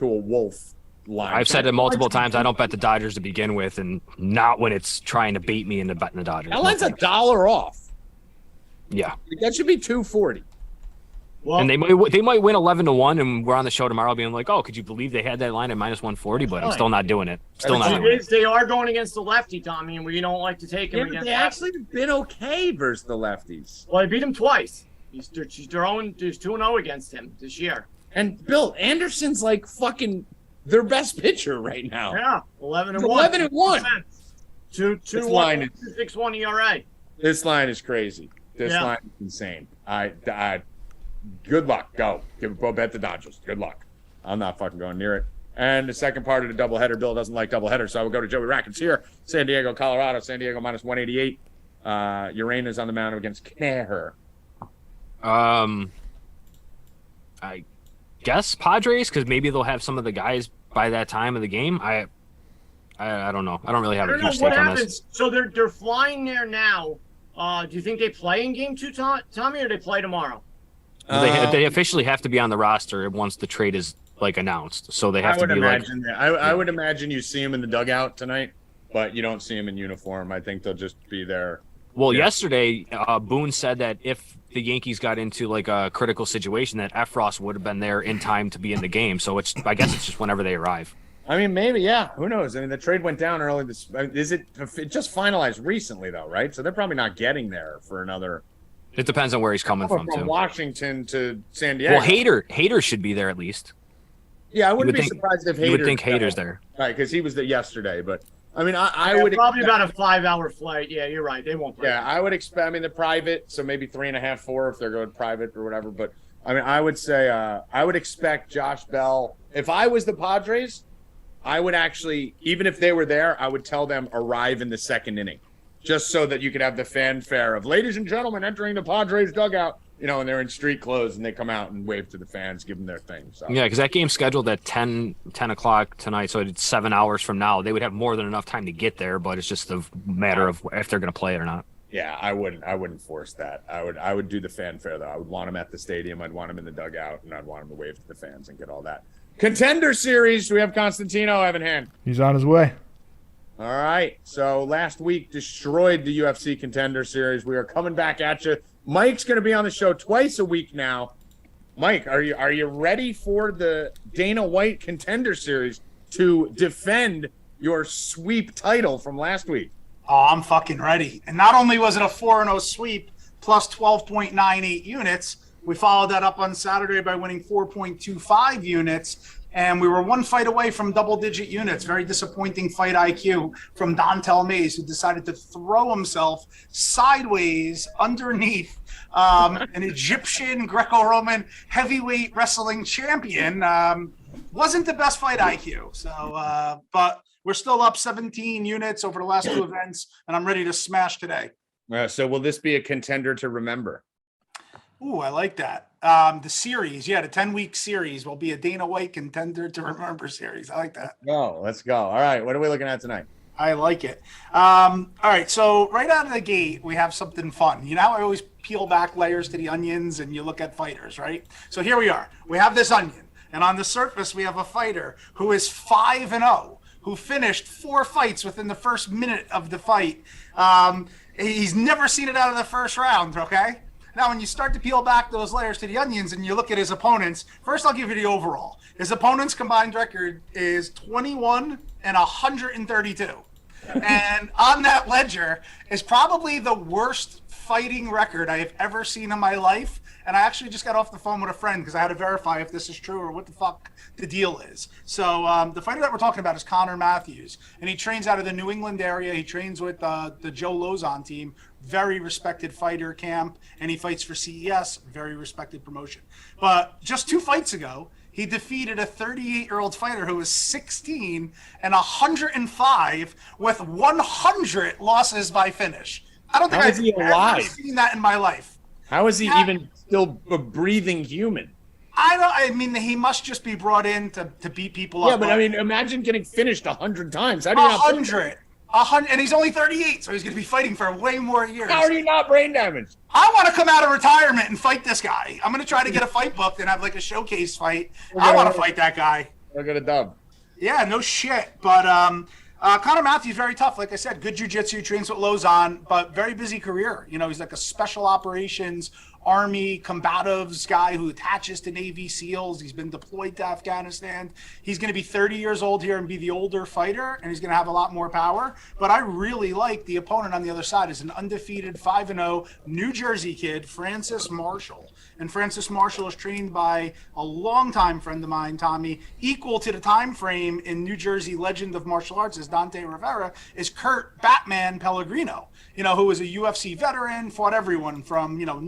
wolf line. I've said it multiple times. I don't bet the Dodgers to begin with, and not when it's trying to bait me into betting the Dodgers. That line's $1 off. Yeah, That should be 240. Well, and they might win 11-1, and we're on the show tomorrow being like, oh, could you believe they had that line at minus 140? But I'm still not doing it. Still not doing it. They are going against the lefty, Tommy, and we don't like to take him Yeah, against they actually have been okay versus the lefties. Well, I beat him twice. He's 2-0 against him this year. And Bill Anderson's like fucking their best pitcher right now. Yeah, 11-1. 11-1. 2.61 ERA. This line is crazy. This line is insane. Good luck. Go bet the Dodgers. Good luck. I'm not fucking going near it. And the second part of the doubleheader, Bill doesn't like doubleheader, so I will go to Joey Rackets here. San Diego, Colorado. San Diego minus 188. Urena's on the mound against Kneher. I guess Padres, because maybe they'll have some of the guys by that time of the game. I don't know. I don't really have a huge stake on this. So they're flying there now. Do you think they play in game 2, Tommy, or they play tomorrow? They officially have to be on the roster once the trade is like announced. So they have to be imagine I would imagine you see him in the dugout tonight, but you don't see him in uniform. I think they'll just be there. Well, yesterday, Boone said that if the Yankees got into like a critical situation, that Efros would have been there in time to be in the game. So I guess it's just whenever they arrive. I mean, maybe, yeah. Who knows? I mean, the trade went down early. It just finalized recently, though, right? So they're probably not getting there for another. It depends on where he's coming from too. Washington to San Diego. Well, Hader should be there at least. Yeah, I wouldn't be surprised if Hader. You would think Hader's there, right? Because he was there yesterday. But I mean, I would probably about a 5-hour flight. Yeah, you're right. They won't play. Yeah, I would expect. I mean, the private, so maybe 3.5, 4 if they're going private or whatever. But I mean, I would say I would expect Josh Bell. If I was the Padres, I would actually, even if they were there, I would tell them arrive in the second inning, just so that you could have the fanfare of ladies and gentlemen entering the Padres dugout, and they're in street clothes and they come out and wave to the fans, give them their thing. So. Yeah, because that game's scheduled at 10 o'clock tonight, so it's 7 hours from now. They would have more than enough time to get there, but it's just a matter of if they're going to play it or not. Yeah, I wouldn't force that. I would do the fanfare though. I would want them at the stadium. I'd want them in the dugout, and I'd want them to wave to the fans and get all that. Contender Series. We have Constantino Ev Hand. He's on his way. All right. So last week destroyed the UFC Contender Series. We are coming back at you. Mike's going to be on the show twice a week now. Mike, are you ready for the Dana White Contender Series to defend your sweep title from last week? Oh, I'm fucking ready. And not only was it a 4-0 sweep plus 12.98 units, we followed that up on Saturday by winning 4.25 units. And we were one fight away from double-digit units. Very disappointing fight IQ from Dontel Mays, who decided to throw himself sideways underneath an Egyptian Greco-Roman heavyweight wrestling champion. Wasn't the best fight IQ. So, but we're still up 17 units over the last 2 events, and I'm ready to smash today. So will this be a contender to remember? Ooh, I like that. The series, the 10-week series will be a Dana White Contender to Remember series. I like that. Let's go. All right, what are we looking at tonight? I like it. All right, so right out of the gate, we have something fun. You know how I always peel back layers to the onions and you look at fighters, right? So here we are. We have this onion, and on the surface, we have a fighter who is 5-0, who finished 4 fights within the first minute of the fight. He's never seen it out of the first round, okay? Now, when you start to peel back those layers to the onions and you look at his opponents, first I'll give you the overall. His opponent's combined record is 21 and 132. And on that ledger is probably the worst fighting record I have ever seen in my life. And I actually just got off the phone with a friend because I had to verify if this is true or what the fuck the deal is. So the fighter that we're talking about is Connor Matthews, and he trains out of the New England area. He trains with the Joe Lozon team, very respected fighter camp, and he fights for CES, very respected promotion. But just 2 fights ago, he defeated a 38-year-old fighter who was 16 and 105 with 100 losses by finish. I don't think I've ever seen that in my life. How is he even still a breathing human? I mean, he must just be brought in to beat people up. Yeah, but I mean, imagine getting finished 100 times. How do you 100, and he's only 38, so he's going to be fighting for way more years. How are you not brain damaged? I want to come out of retirement and fight this guy. I'm going to try to get a fight booked and have like a showcase fight. I want to fight that guy. I'll get a dub. Yeah, no shit. But Connor Matthews, very tough. Like I said, good jiu-jitsu, trains with Lozon, but very busy career. You know, he's like a special operations Army combatives guy who attaches to Navy SEALs. He's been deployed to Afghanistan. He's going to be 30 years old here and be the older fighter, and he's going to have a lot more power. But I really like the opponent on the other side is an undefeated 5-0 New Jersey kid, Francis Marshall. And Francis Marshall is trained by a longtime friend of mine, Tommy, equal to the time frame in New Jersey legend of martial arts as Dante Rivera, is Kurt Batman Pellegrino, you know, who is a UFC veteran, fought everyone from, you know,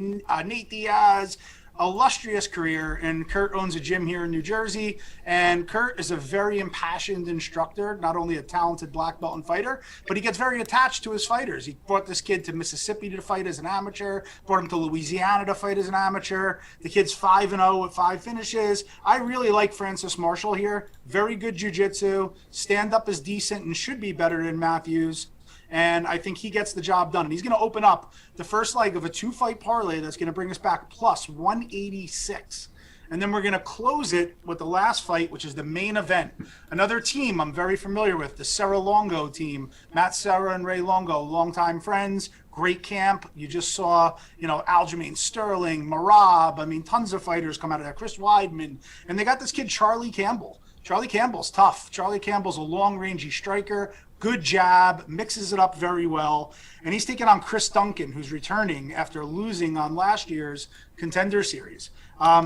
Nate Diaz, illustrious career, and Kurt owns a gym here in New Jersey, and Kurt is a very impassioned instructor, not only a talented black belt and fighter, but he gets very attached to his fighters. He brought this kid to Mississippi to fight as an amateur, brought him to Louisiana to fight as an amateur. The kid's 5-0 with 5 finishes. I really like Francis Marshall here. Very good jiu-jitsu. Stand-up is decent and should be better than Matthews. And I think he gets the job done. And he's going to open up the first leg of a 2-fight parlay that's going to bring us back plus 186. And then we're going to close it with the last fight, which is the main event. Another team I'm very familiar with, the Serra Longo team. Matt Serra and Ray Longo, longtime friends, great camp. You just saw, you know, Aljamain Sterling, Marab. I mean, tons of fighters come out of there. Chris Weidman. And they got this kid, Charlie Campbell. Charlie Campbell's tough. Charlie Campbell's a long-rangey striker. Good jab, mixes it up very well. And he's taking on Chris Duncan, who's returning after losing on last year's Contender Series.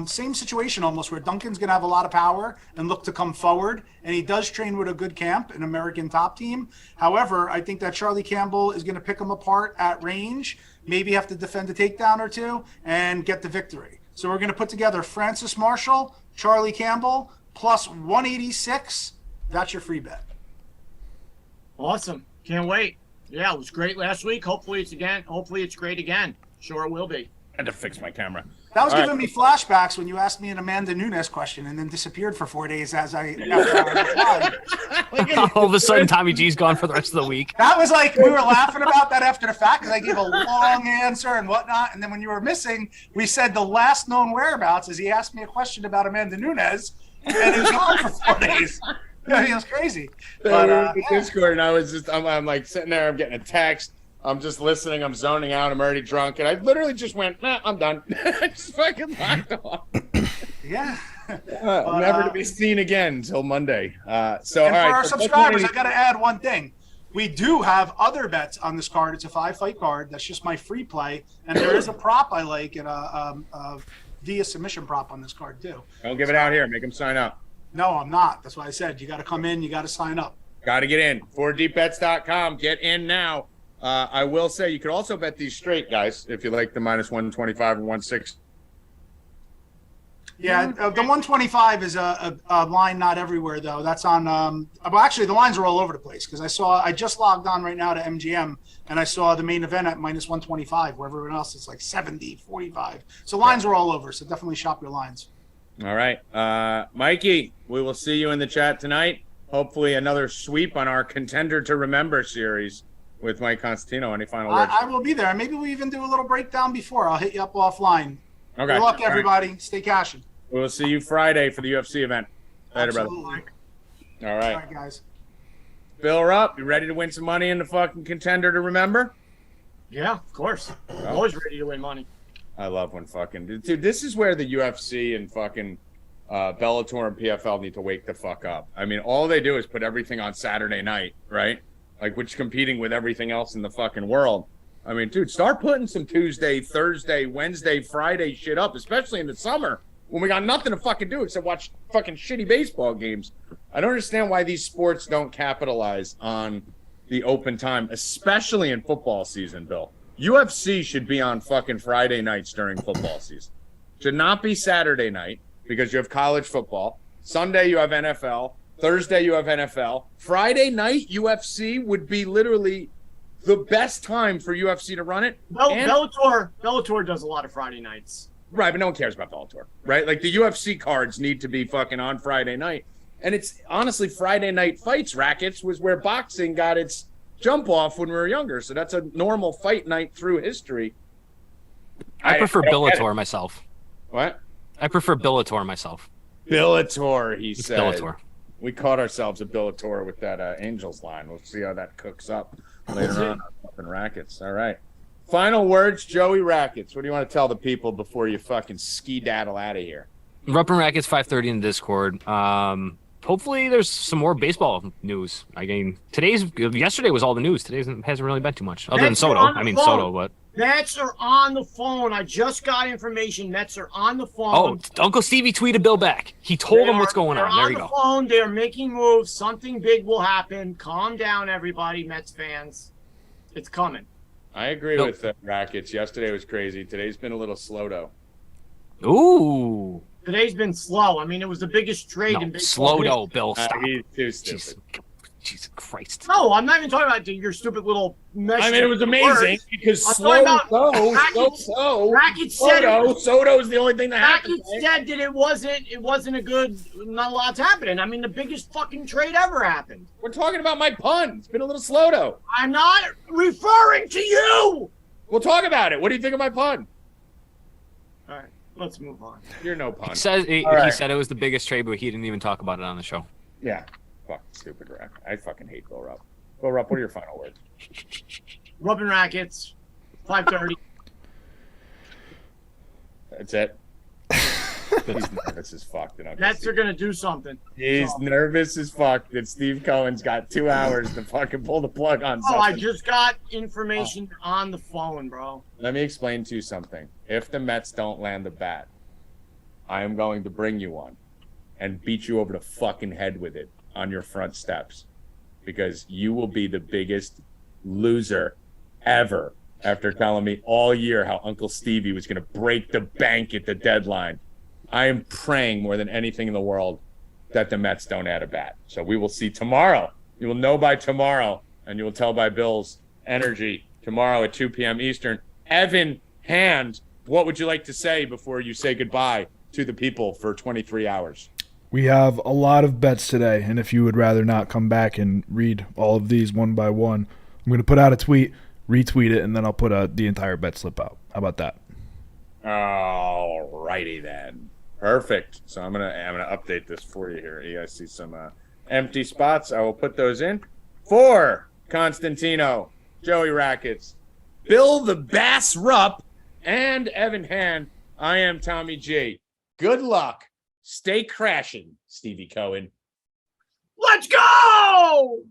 Same situation almost, where Duncan's going to have a lot of power and look to come forward. And he does train with a good camp, an American top team. However, I think that Charlie Campbell is going to pick him apart at range, maybe have to defend a takedown or two, and get the victory. So we're going to put together Francis Marshall, Charlie Campbell, plus 186. That's your free bet. Awesome. Can't wait. Yeah, it was great last week. Hopefully it's great again. Sure it will be. I had to fix my camera. That was giving me flashbacks when you asked me an Amanda Nunes question and then disappeared for 4 days after I replied. All of a sudden, Tommy G's gone for the rest of the week. That was like, we were laughing about that after the fact because I gave a long answer and whatnot. And then when you were missing, we said the last known whereabouts is he asked me a question about Amanda Nunes and he was gone for 4 days. Yeah, he was crazy. But, Discord, and I was just, I'm like sitting there, I'm getting a text. I'm just listening. I'm zoning out. I'm already drunk. And I literally just went, nah, I'm done. I just fucking locked off. Yeah. Never to be seen again until Monday. And for our subscribers, I got to add one thing. We do have other bets on this card. It's a 5-fight card. That's just my free play. And there is a prop I like and a via submission prop on this card, too. Don't give it out here. Make them sign up. No, I'm not. That's why I said you got to come in. You got to sign up. Got to get in. 4deepbets.com. Get in now. I will say you could also bet these straight, guys, if you like the minus 125 and 160. Yeah, the 125 is a line not everywhere, though. That's on well, actually, the lines are all over the place because I just logged on right now to MGM, and I saw the main event at minus 125, where everyone else is like 70, 45. So lines are all over, so definitely shop your lines. All right. Mikey, we will see you in the chat tonight. hopefully another sweep on our Contender to Remember series with Mike Constantino. Any final words? I will be there. Maybe we even do a little breakdown before. I'll hit you up offline. Okay. Good luck, everybody. Stay cashing. We'll see you Friday for the UFC event. Later, brother. Absolutely. All All right. right, guys. Bill Rupp, you ready to win some money in the fucking Contender to Remember? Yeah, of course. I'm always ready to win money. I love when fucking dude. This is where the UFC and fucking Bellator and PFL need to wake the fuck up. I mean, all they do is put everything on Saturday night, right? Like, which competing with everything else in the fucking world. I mean, dude, start putting some Tuesday, Thursday, Wednesday, Friday shit up, especially in the summer when we got nothing to fucking do except watch fucking shitty baseball games. I don't understand why these sports don't capitalize on the open time, especially in football season, Bill. UFC should be on fucking Friday nights during football season. Should not be Saturday night because you have college football. Sunday you have NFL. Thursday you have NFL. Friday night UFC would be literally the best time for UFC to run it. Bellator does a lot of Friday nights. Right, but no one cares about Bellator, right? Like the UFC cards need to be fucking on Friday night. And it's honestly Friday night fights. Rackets was where boxing got its jump off when we were younger. So that's a normal fight night through history. I prefer Bellator myself. What? I prefer Bellator myself. Bellator, he said. Bellator. We caught ourselves at Bellator with that Angels line. We'll see how that cooks up later on up in Rackets. All right. Final words, Joey Rackets. What do you want to tell the people before you fucking ski-daddle out of here? Rupp and Rackets 5:30 in the Discord. Hopefully there's some more baseball news. I mean, yesterday was all the news. Today hasn't really been too much. Other than Soto. I mean, Soto, but... Mets are on the phone. I just got information. Mets are on the phone. Oh, Uncle Stevie tweeted Bill back. He told him what's going on. There you go. Phone. They're making moves. Something big will happen. Calm down, everybody, Mets fans. It's coming. I agree with Rackets. Yesterday was crazy. Today's been a little slow, though. Ooh. Today's been slow. I mean, it was the biggest trade in baseball. Slow though, Bill. Stop. He's too stupid. Jesus Christ. No, I'm not even talking about your stupid little mesh. I mean, it was amazing because Soto's the only thing that happened. Rackets said that it wasn't a good, not a lot's happening. I mean, the biggest fucking trade ever happened. We're talking about my pun. It's been a little slow, though. I'm not referring to you. We'll talk about it. What do you think of my pun? All right, let's move on. You're no pun. He said it was the biggest trade, but he didn't even talk about it on the show. Yeah. Fucking stupid Rack. I fucking hate Bill Rupp. Bill Rupp, what are your final words? Rupp and Rackets, 5:30. That's it. He's nervous as fuck. Mets are gonna do something. He's nervous as fuck that Steve Cohen's got 2 hours to fucking pull the plug on something. Oh, I just got information on the phone, bro. Let me explain to you something. If the Mets don't land the bat, I am going to bring you one and beat you over the fucking head with it on your front steps because you will be the biggest loser ever after telling me all year how Uncle Stevie was going to break the bank at the deadline. I am praying more than anything in the world that the Mets don't add a bat. So we will see tomorrow. You will know by tomorrow, and you will tell by Bill's energy tomorrow at 2 p.m. Eastern. Evan Hand, what would you like to say before you say goodbye to the people for 23 hours? We have a lot of bets today, and if you would rather not come back and read all of these one by one, I'm going to put out a tweet, retweet it, and then I'll put the entire bet slip out. How about that? All righty then. Perfect. So I'm gonna update this for you here. You guys see some empty spots. I will put those in for Constantino, Joey Rackets, Bill the Bass Rupp, and Evan Hand. I am Tommy G. Good luck. Stay crashing, Stevie Cohen. Let's go!